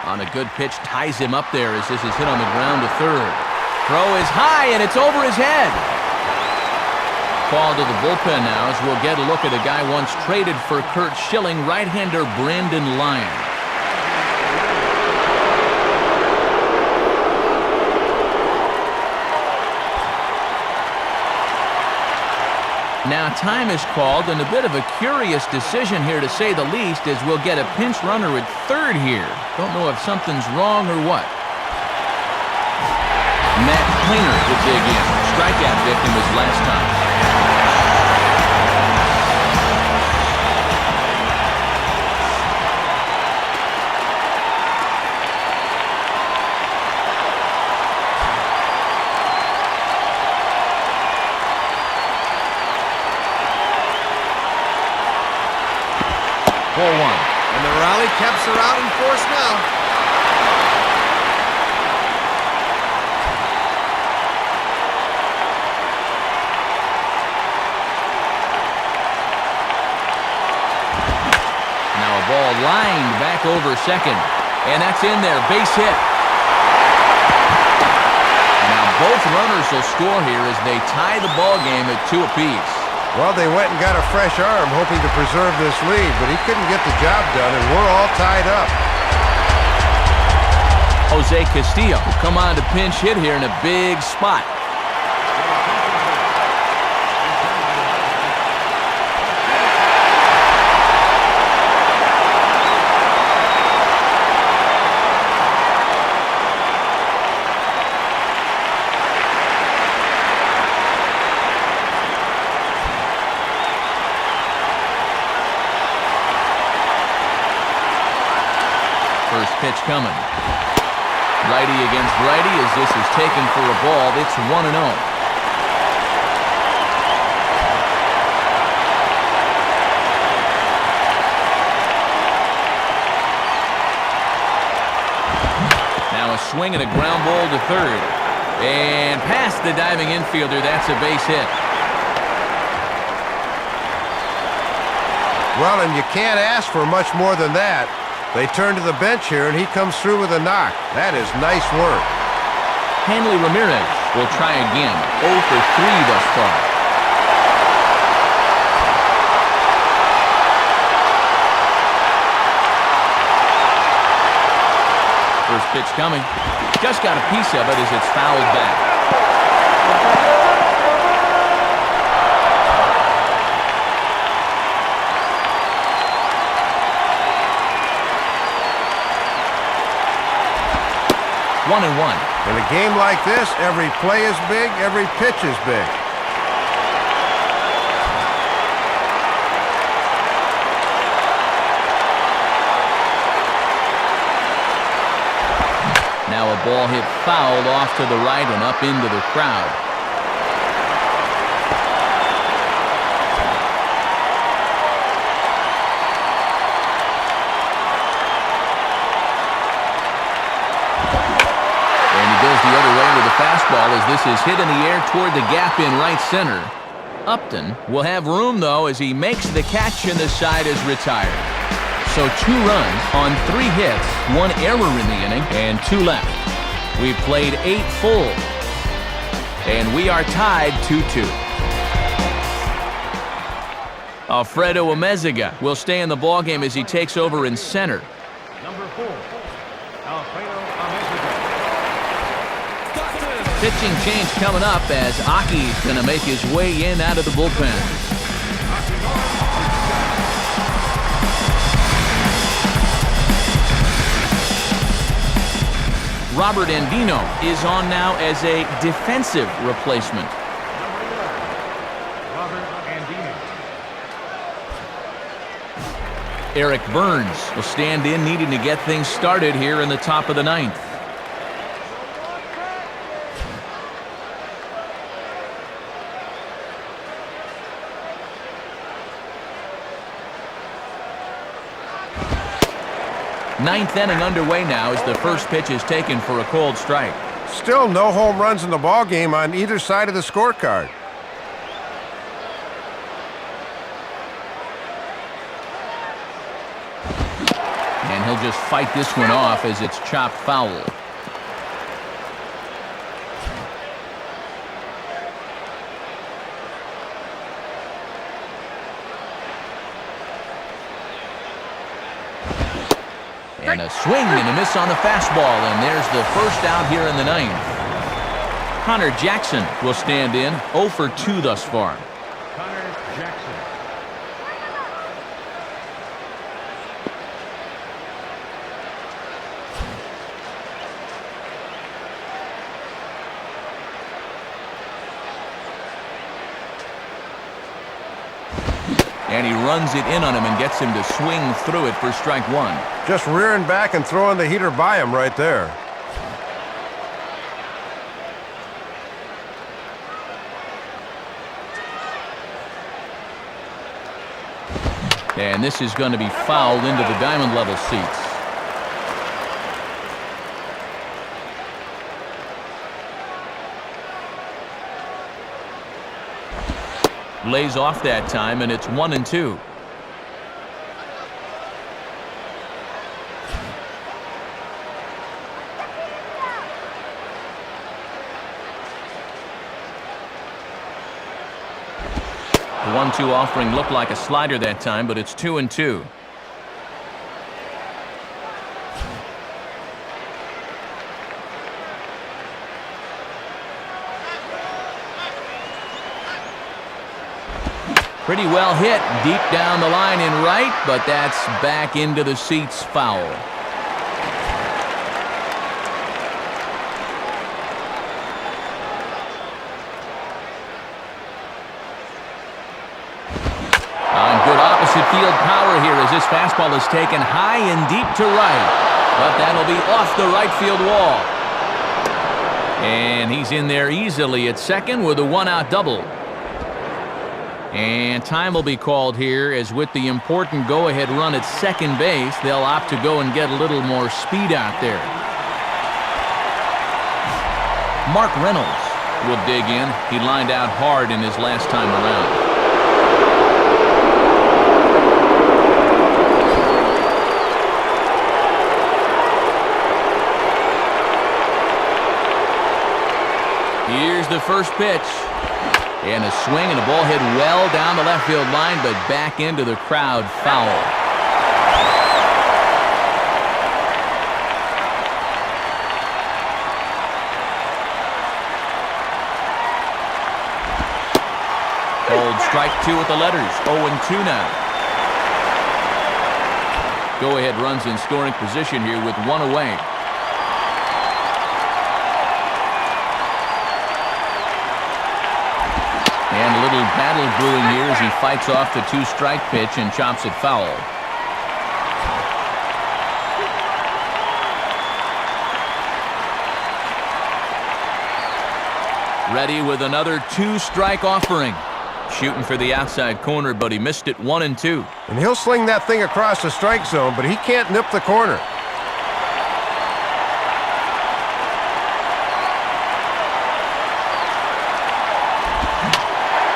On a good pitch, ties him up there as this is hit on the ground to third. Throw is high, and it's over his head. Call to the bullpen now as we'll get a look at a guy once traded for Curt Schilling, right-hander Brandon Lyon. Now time is called, and a bit of a curious decision here to say the least, as we'll get a pinch runner at third here. Don't know if something's wrong or what. Matt Klinger will dig in. Strikeout victim his last time. Ball 1. And the rally caps are out in force now. Now a ball lined back over second. And that's in there. Base hit. Now both runners will score here as they tie the ball game at 2 apiece. Well, they went and got a fresh arm hoping to preserve this lead, but he couldn't get the job done, and we're all tied up. Jose Castillo will come on to pinch hit here in a big spot. First pitch coming. Righty against righty as this is taken for a ball. It's 1-0. A swing and a ground ball to third. And past the diving infielder, that's a base hit. Well, and you can't ask for much more than that. They turn to the bench here, and he comes through with a knock. That is nice work. Hanley Ramirez will try again. 0 for 3 thus far. First pitch coming. Just got a piece of it as it's fouled back. One and one. In a game like this, every play is big, every pitch is big. Now a ball hit foul off to the right and up into the crowd. And he goes the other way with the fastball as this is hit in the air toward the gap in right center. Upton will have room, though, as he makes the catch and the side is retired. So 2 runs on 3 hits, 1 error in the inning, and 2 left. We've played 8 full, and we are tied 2-2. Alfredo Amezaga will stay in the ballgame as he takes over in center. Number 4, Alfredo Amezaga. Pitching change coming up as Aki's going to make his way in out of the bullpen. Robert Andino is on now as a defensive replacement. Number 11, Robert Andino. Eric Burns will stand in, needing to get things started here in the top of the 9th. Ninth inning underway now as the first pitch is taken for a called strike. Still no home runs in the ball game on either side of the scorecard. And he'll just fight this one off as it's chopped foul. And a swing and a miss on the fastball, and there's the first out here in the 9th. Connor Jackson will stand in, 0 for 2 thus far. Connor Jackson. And he runs it in on him and gets him to swing through it for strike 1. Just rearing back and throwing the heater by him right there. And this is going to be fouled into the diamond level seats. Lays off that time, and it's 1-2. The 1-2 offering looked like a slider that time, but it's 2-2. Pretty well hit deep down the line in right, but that's back into the seats foul. On good opposite field power here as this fastball is taken high and deep to right. But that'll be off the right field wall. And he's in there easily at second with a one-out double. And time will be called here, as with the important go-ahead run at second base, they'll opt to go and get a little more speed out there. Mark Reynolds will dig in. He lined out hard in his last time around. Here's the first pitch. And a swing, and the ball hit well down the left field line, but back into the crowd, foul. Called strike two with the letters, 0-2 now. Go-ahead runs in scoring position here with one away. And a little battle brewing here as he fights off the two-strike pitch and chops it foul. Ready with another two-strike offering. Shooting for the outside corner, but he missed it 1-2. And he'll sling that thing across the strike zone, but he can't nip the corner.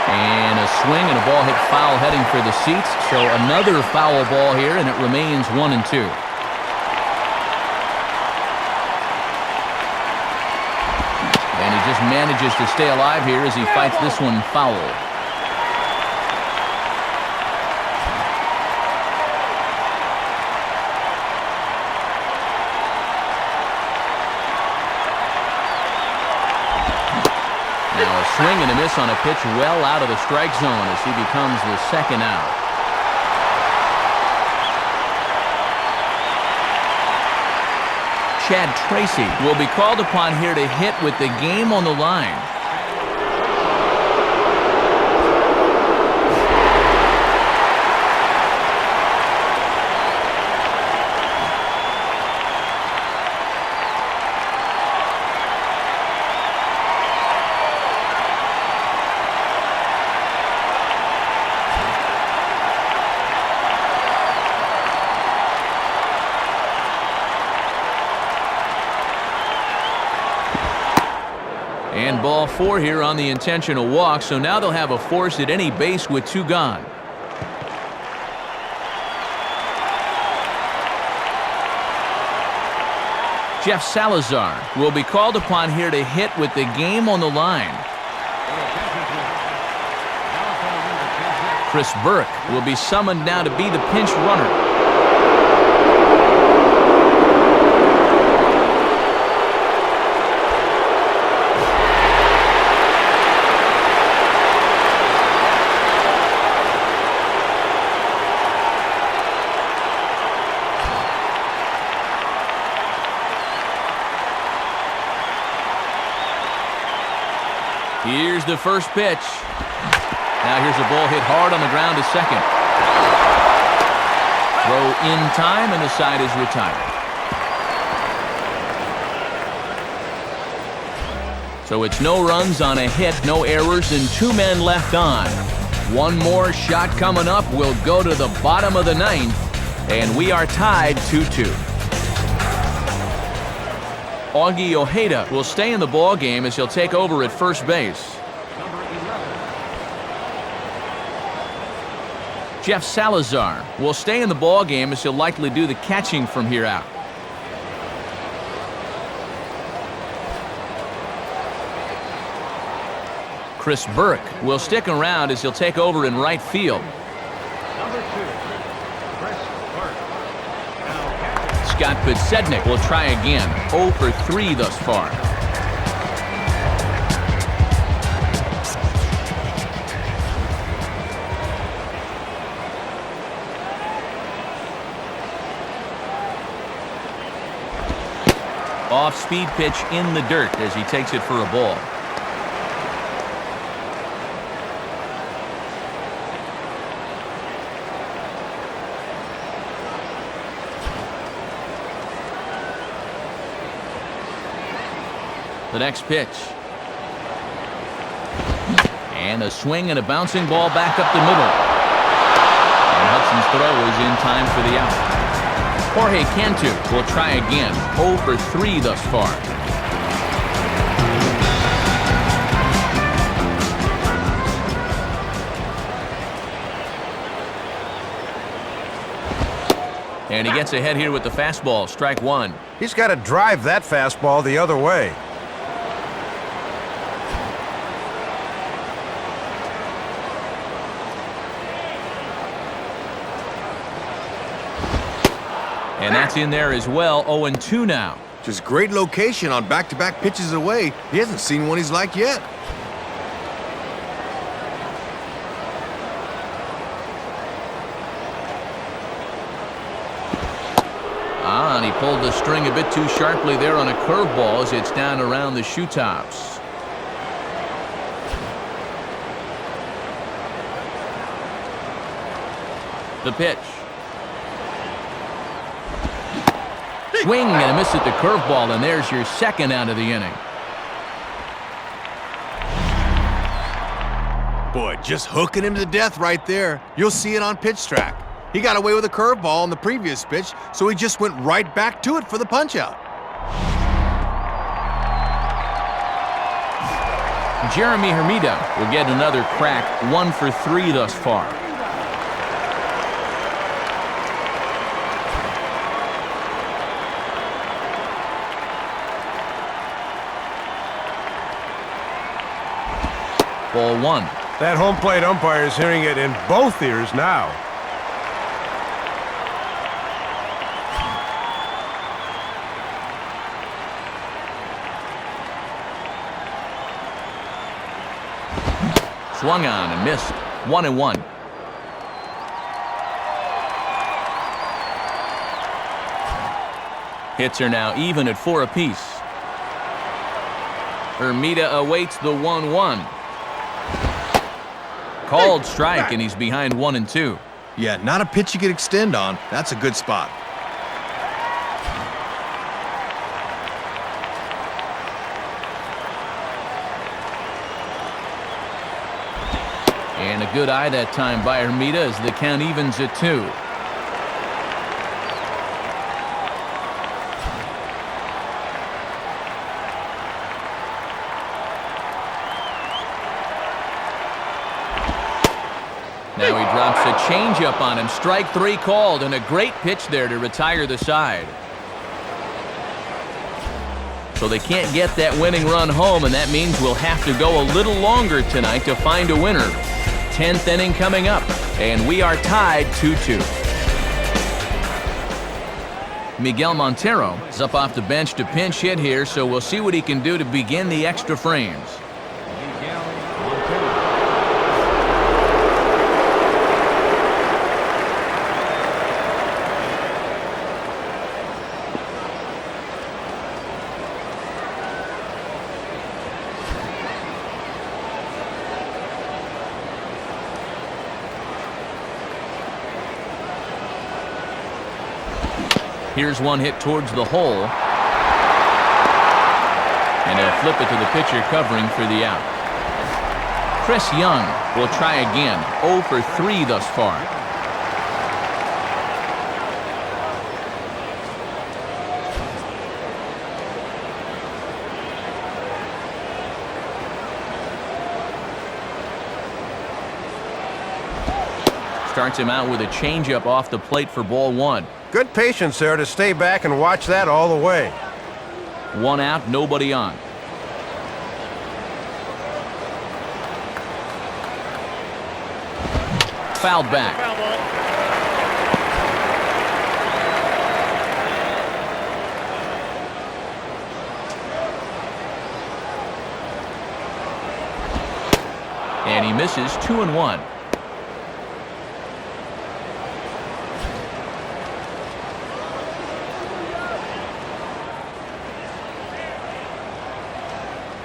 And a swing and a ball hit foul heading for the seats. So another foul ball here, and it remains 1-2. And he just manages to stay alive here as he fights this one foul. Now a swing and a miss on a pitch well out of the strike zone as he becomes the second out. Chad Tracy will be called upon here to hit with the game on the line. And ball four here on the intentional walk, so now they'll have a force at any base with two gone. Jeff Salazar will be called upon here to hit with the game on the line. Chris Burke will be summoned now to be the pinch runner. Here's the first pitch. Now here's a ball hit hard on the ground to second. Throw in time, and the side is retired. So it's no runs on a hit, no errors, and two men left on. One more shot coming up. We'll go to the bottom of the ninth, and we are tied 2-2. Augie Ojeda will stay in the ball game as he'll take over at first base. Jeff Salazar will stay in the ball game as he'll likely do the catching from here out. Chris Burke will stick around as he'll take over in right field. Scott Podsednik will try again. 0 for 3 thus far. Off-speed pitch in the dirt as he takes it for a ball. The next pitch. And a swing and a bouncing ball back up the middle. And Hudson's throw is in time for the out. Jorge Cantu will try again. 0 for 3 thus far. And he gets ahead here with the fastball, strike 1. He's got to drive that fastball the other way. And that's in there as well, 0-2 now. Just great location on back-to-back pitches away. He hasn't seen one he's like yet. And he pulled the string a bit too sharply there on a curveball as it's down around the shoe tops. The pitch. Swing and a miss at the curveball, and there's your second out of the inning. Boy, just hooking him to death right there. You'll see it on pitch track. He got away with a curveball on the previous pitch, so he just went right back to it for the punch-out. Jeremy Hermida will get another crack, 1 for 3 thus far. Ball 1. That home plate umpire is hearing it in both ears now. Swung on and missed. 1-1. Hits are now even at 4 apiece. Hermida awaits the 1-1. Called strike, and he's behind 1-2. Yeah, not a pitch you could extend on. That's a good spot. And a good eye that time by Hermida as the count evens at 2. Now he drops a changeup on him. Strike 3 called, and a great pitch there to retire the side. So they can't get that winning run home, and that means we'll have to go a little longer tonight to find a winner. 10th inning coming up, and we are tied 2-2. Miguel Montero is up off the bench to pinch hit here, so we'll see what he can do to begin the extra frames. Miguel Montero. Here's one hit towards the hole. And they'll flip it to the pitcher covering for the out. Chris Young will try again. 0 for 3 thus far. Starts him out with a changeup off the plate for ball 1. Good patience there to stay back and watch that all the way. 1 out, nobody on. Fouled back. Foul ball. And he misses. 2-1.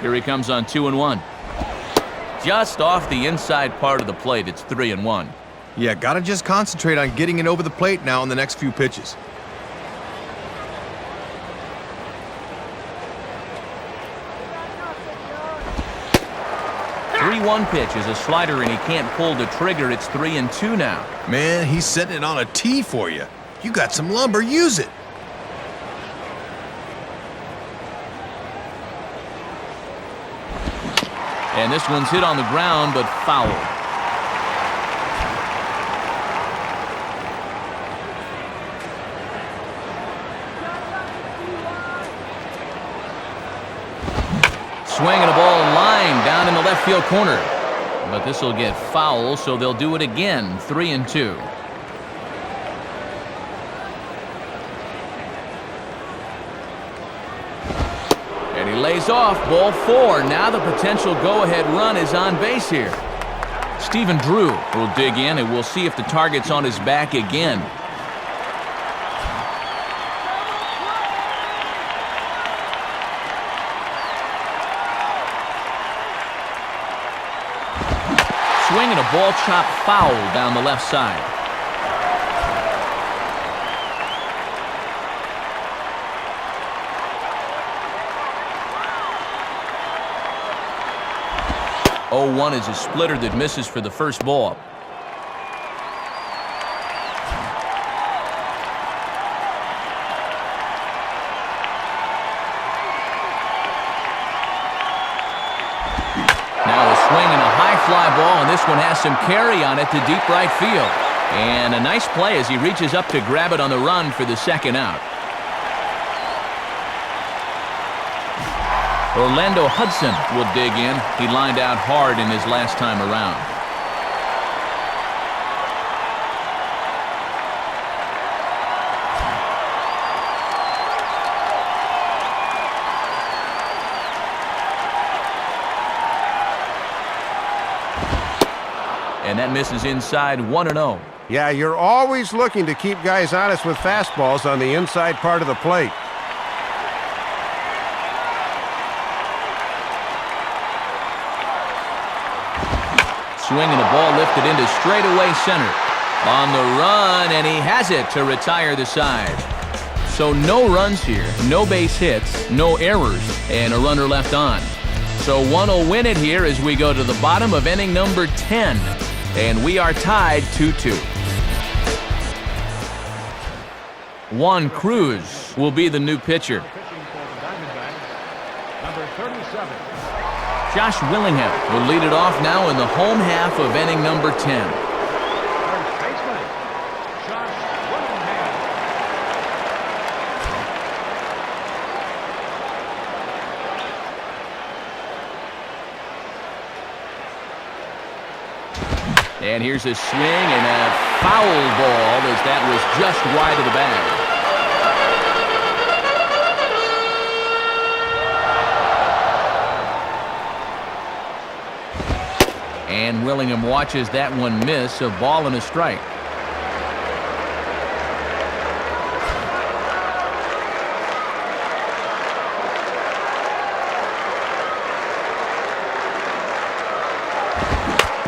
Here he comes on 2-1. Just off the inside part of the plate, it's 3-1. Yeah, gotta just concentrate on getting it over the plate now in the next few pitches. 3-1 pitch is a slider, and he can't pull the trigger. It's 3-2 now. Man, he's setting it on a tee for you. You got some lumber, use it. And this one's hit on the ground, but foul. Swinging a ball line down in the left field corner. But this will get foul, so they'll do it again. 3-2. And he lays off, ball 4. Now the potential go-ahead run is on base here. Stephen Drew will dig in, and we'll see if the target's on his back again. Swinging a ball chop foul down the left side. Oh, 0-1 is a splitter that misses for the first ball. Now a swing and a high fly ball, and this one has some carry on it to deep right field. And a nice play as he reaches up to grab it on the run for the second out. Orlando Hudson will dig in. He lined out hard in his last time around. And that misses inside. 1-0. Yeah, you're always looking to keep guys honest with fastballs on the inside part of the plate. Swinging the ball lifted into straightaway center. On the run, and he has it to retire the side. So no runs here, no base hits, no errors, and a runner left on. So one will win it here as we go to the bottom of inning number 10. And we are tied 2-2. Juan Cruz will be the new pitcher. Pitching for the Diamondbacks, number 37. Josh Willingham will lead it off now in the home half of inning number 10. First baseman, Josh Willingham. And here's a swing and a foul ball as that was just wide of the bag. And Willingham watches that one miss, a ball and a strike.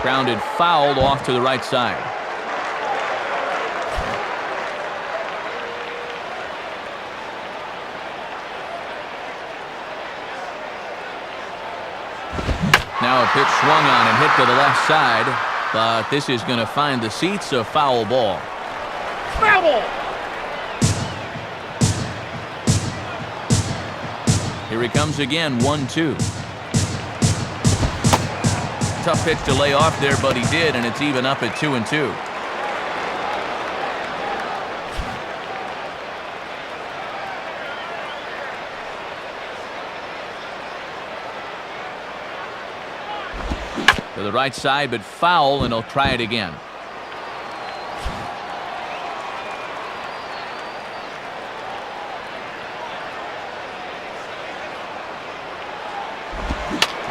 Grounded foul off to the right side. Now a pitch swung on and hit to the left side, but this is going to find the seats, a foul ball. Foul ball. Here he comes again, 1-2. Tough pitch to lay off there, but he did, and it's even up at 2-2. To the right side, but foul, and he'll try it again.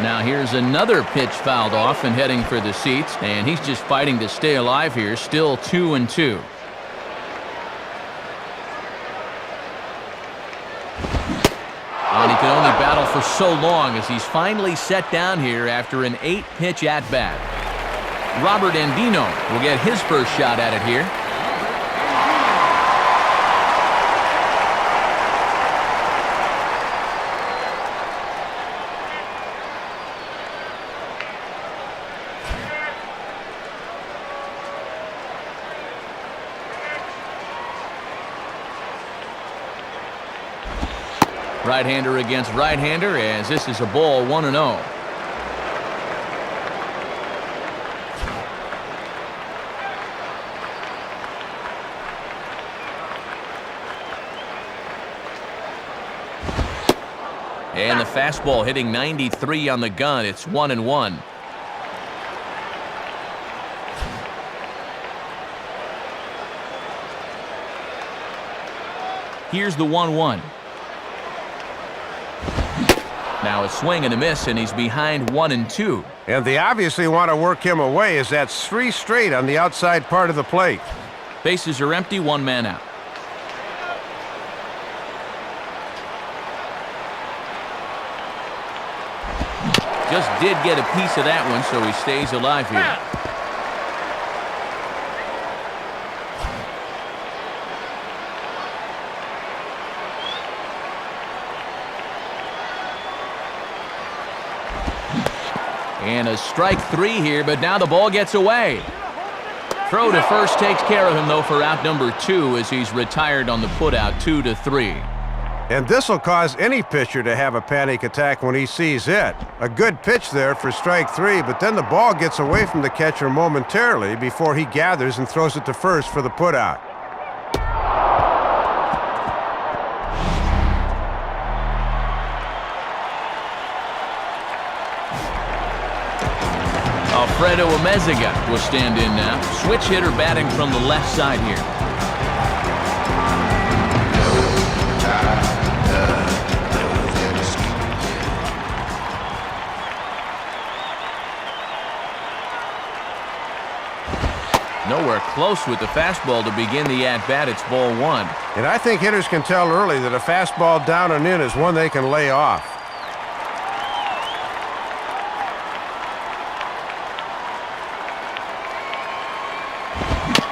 Now here's another pitch fouled off and heading for the seats, and he's just fighting to stay alive here, still 2-2. And he can only battle for so long as he's finally set down here after an 8-pitch at-bat. Robert Andino will get his first shot at it here. Right-hander against right-hander, as this is a ball 1-0. And the fastball hitting 93 on the gun. It's 1-1. Here's the 1-1. Now a swing and a miss, and he's behind 1-2. And they obviously want to work him away, as that's 3 straight on the outside part of the plate. Bases are empty, 1 man out. Just did get a piece of that one, so he stays alive here. And a strike 3 here, but now the ball gets away. Throw to first takes care of him, though, for out number 2 as he's retired on the putout, 2-3. And this will cause any pitcher to have a panic attack when he sees it. A good pitch there for strike 3, but then the ball gets away from the catcher momentarily before he gathers and throws it to first for the putout. Alfredo Amezaga will stand in now. Switch hitter batting from the left side here. Nowhere close with the fastball to begin the at-bat. It's ball 1. And I think hitters can tell early that a fastball down and in is one they can lay off.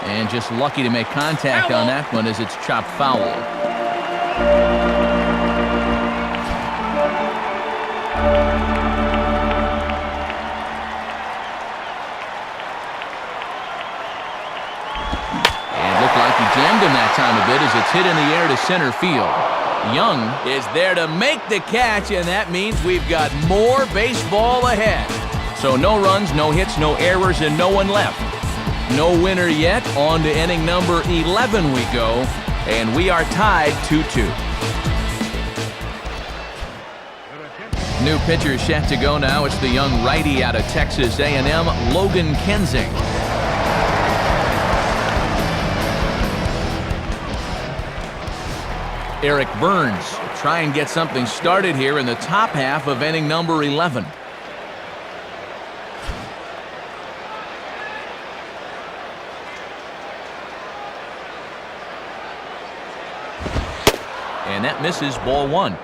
And just lucky to make contact on that one as it's chopped foul. Jammed him that time a bit as it's hit in the air to center field. Young is there to make the catch, and that means we've got more baseball ahead. So no runs, no hits, no errors, and no one left. No winner yet. On to inning number 11 we go, and we are tied 2-2. New pitcher set to go now. It's the young righty out of Texas A&M, Logan Kensing. Eric Burns try and get something started here in the top half of inning number 11. And that misses, ball 1.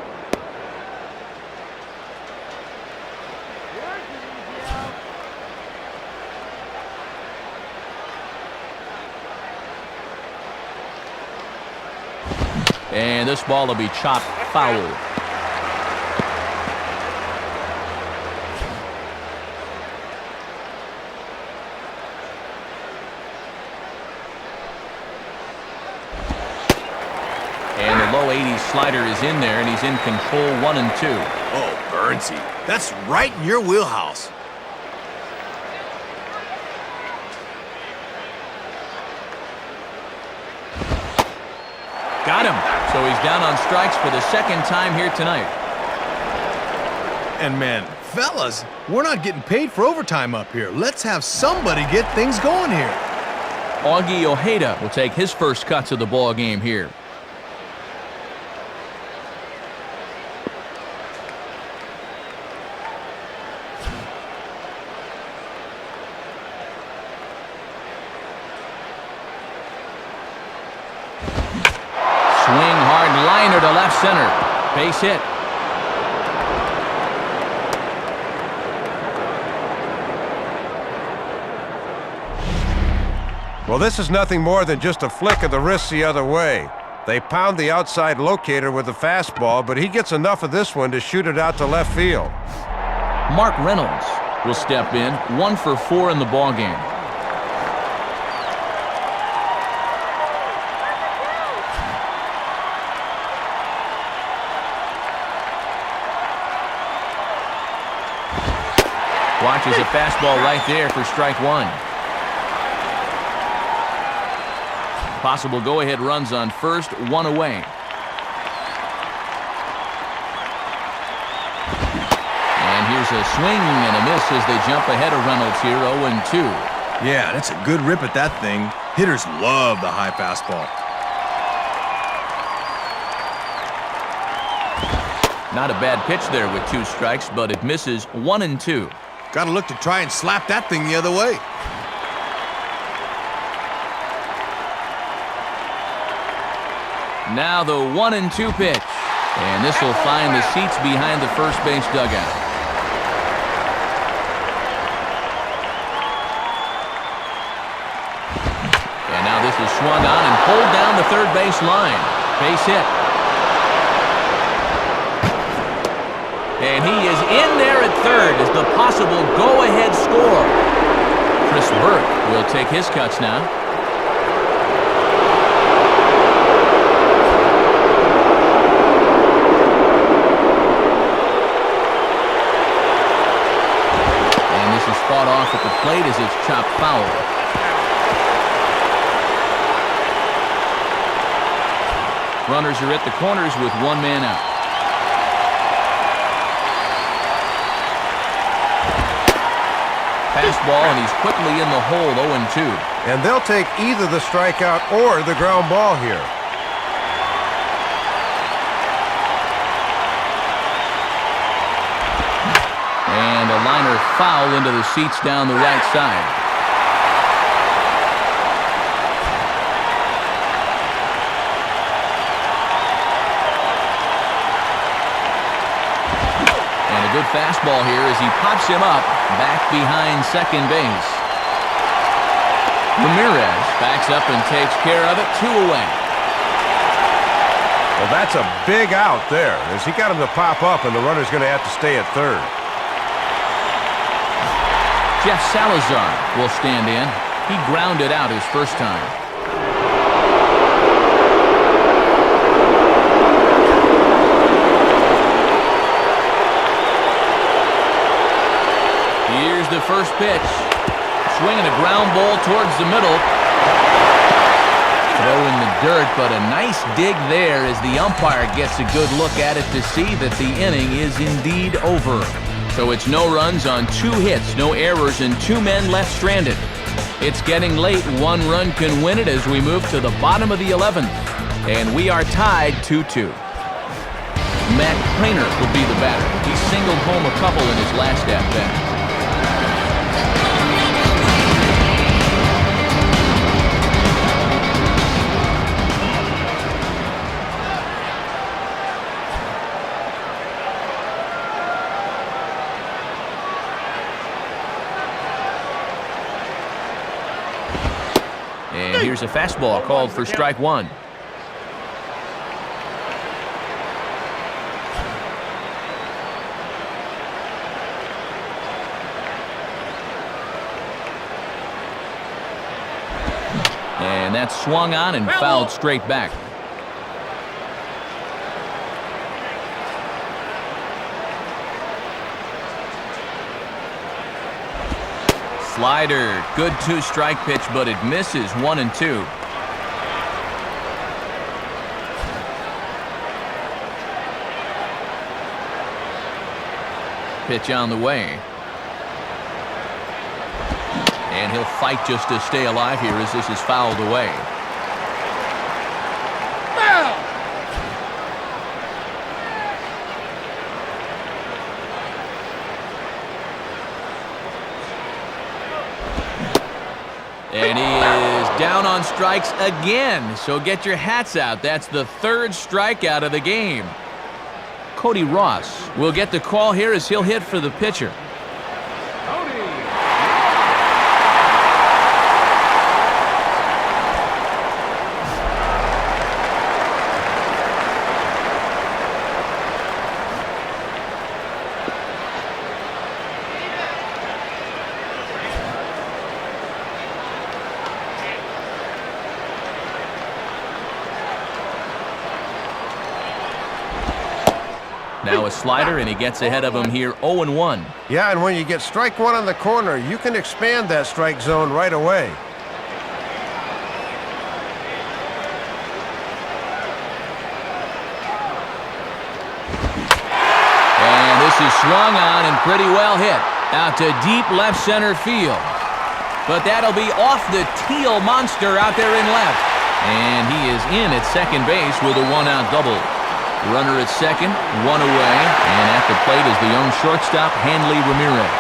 And this ball will be chopped foul. And the low 80s slider is in there, and he's in control 1-2. Oh, Burnsy, that's right in your wheelhouse. Got him. So he's down on strikes for the second time here tonight. And man, fellas, we're not getting paid for overtime up here. Let's have somebody get things going here. Augie Ojeda will take his first cuts of the ball game here. Swing hard liner to left center. Base hit. Well, this is nothing more than just a flick of the wrist the other way. They pound the outside locator with the fastball, but he gets enough of this one to shoot it out to left field. Mark Reynolds will step in, 1 for 4 in the ball game. Watches a fastball right there for strike one. Possible go-ahead runs on first, one away. And here's a swing and a miss as they jump ahead of Reynolds here, 0-2. Yeah, that's a good rip at that thing. Hitters love the high fastball. Not a bad pitch there with 2 strikes, but it misses 1-2. Got to look to try and slap that thing the other way. Now the 1-2 pitch. And this will find the seats behind the first base dugout. And now this is swung on and pulled down the third base line. Base hit. And he is in there at third as the possible go-ahead score. Chris Burke will take his cuts now. And this is fought off at the plate as it's chopped foul. Runners are at the corners with 1 man out. Fastball, and he's quickly in the hole, 0-2. And they'll take either the strikeout or the ground ball here. And a liner foul into the seats down the right side. And a good fastball here as he pops him up back behind second base. Ramirez backs up and takes care of it, 2 away. Well, that's a big out there as he got him to pop up, and the runner's going to have to stay at third. Jeff Salazar will stand in. He grounded out his first time. Here's the first pitch. Swinging a ground ball towards the middle. Throw in the dirt, but a nice dig there as the umpire gets a good look at it to see that the inning is indeed over. So it's no runs on 2 hits, no errors, and 2 men left stranded. It's getting late. 1 run can win it as we move to the bottom of the 11th. And we are tied 2-2. Matt Prainer will be the batter. He singled home a couple in his last at-bat. And here's a fastball called for strike 1. And that's swung on and fouled straight back. Slider, good 2-strike pitch, but it misses 1-2. Pitch on the way. And he'll fight just to stay alive here as this is fouled away. And he is down on strikes again, so get your hats out. That's the 3rd strikeout of the game. Cody Ross will get the call here as he'll hit for the pitcher. Now a slider, and he gets ahead of him here 0-1. Yeah, and when you get strike one on the corner, you can expand that strike zone right away. And this is swung on and pretty well hit out to deep left center field. But that'll be off the teal monster out there in left. And he is in at second base with a one-out double. Runner at second, one away, and at the plate is the young shortstop, Hanley Ramirez.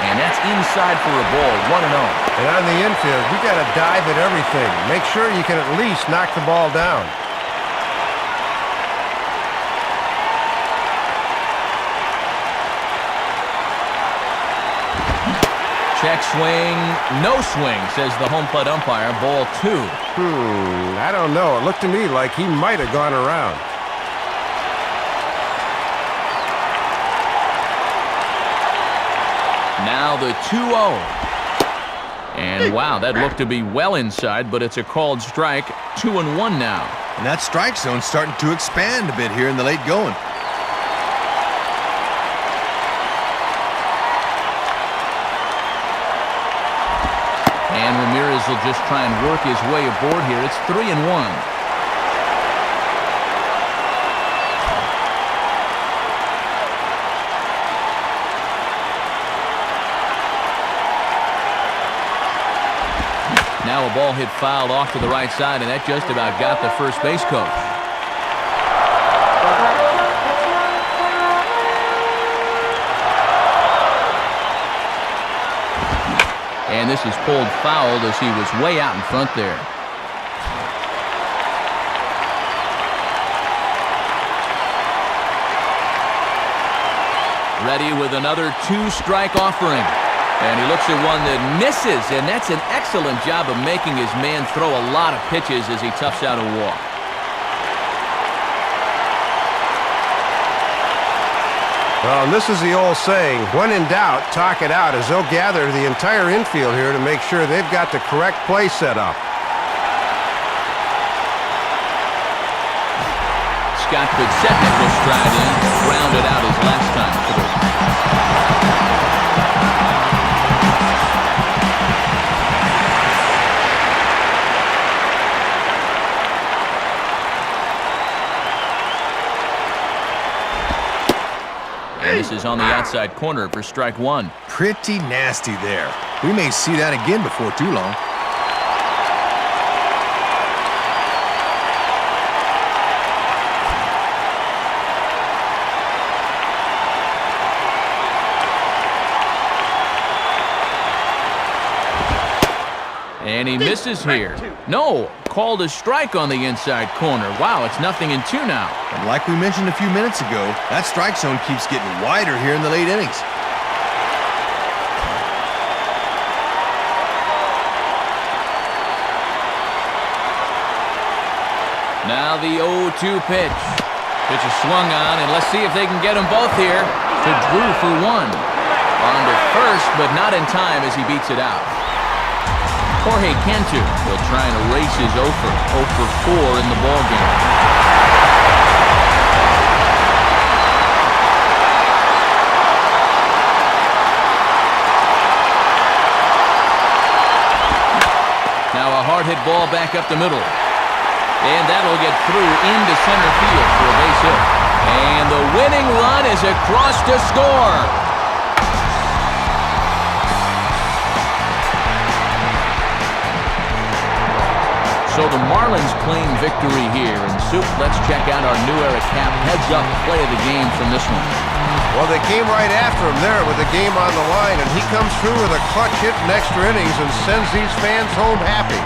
And that's inside for a ball, 1-0. And on the infield, you got to dive at everything. Make sure you can at least knock the ball down. Check swing, no swing, says the home plate umpire, ball 2. I don't know. It looked to me like he might have gone around. Now the 2-0. And wow, that looked to be well inside, but it's a called strike, 2-1 now. And that strike zone's starting to expand a bit here in the late going. And Ramirez will just try and work his way aboard here. It's 3-1. Now a ball hit fouled off to the right side, and that just about got the first base coach. And this is pulled fouled as he was way out in front there. Ready with another two-strike offering. And he looks at one that misses, and that's an excellent job of making his man throw a lot of pitches as he toughs out a walk. Well, and this is the old saying, when in doubt, talk it out, as they'll gather the entire infield here to make sure they've got the correct play set up. Scott could technical stride in, grounded out his last time through. And this is on the outside corner for strike one. Pretty nasty there. We may see that again before too long. And he misses here. No, called a strike on the inside corner. Wow, it's 0-2 now. And like we mentioned a few minutes ago, that strike zone keeps getting wider here in the late innings. Now the 0-2 pitch. Pitch is swung on, and let's see if they can get them both here. To Drew for one. On to first, but not in time as he beats it out. Jorge Cantu will try and erase his 0 for 4 in the ballgame. Now a hard hit ball back up the middle. And that'll get through into center field for a base hit. And the winning run is across to score. So the Marlins claim victory here. And Soup, let's check out our new era cap heads-up play of the game from this one. Well, they came right after him there with the game on the line, and he comes through with a clutch hit in extra innings and sends these fans home happy.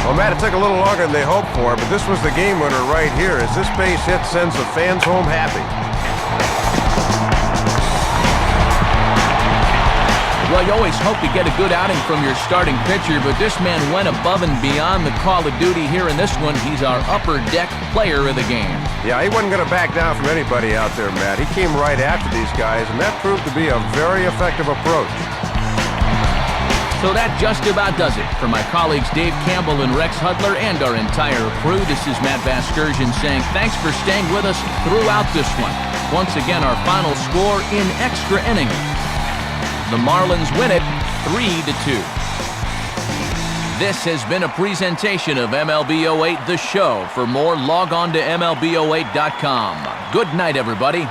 Well, Matt, it took a little longer than they hoped for, but this was the game winner right here, as this base hit sends the fans home happy. Well, you always hope to get a good outing from your starting pitcher, but this man went above and beyond the call of duty here in this one. He's our upper deck player of the game. Yeah, he wasn't going to back down from anybody out there, Matt. He came right after these guys, and that proved to be a very effective approach. So that just about does it. For my colleagues Dave Campbell and Rex Hudler and our entire crew, this is Matt Vasgersian saying thanks for staying with us throughout this one. Once again, our final score in extra innings. The Marlins win it 3-2. This has been a presentation of MLB 08 The Show. For more, log on to MLB08.com. Good night, everybody.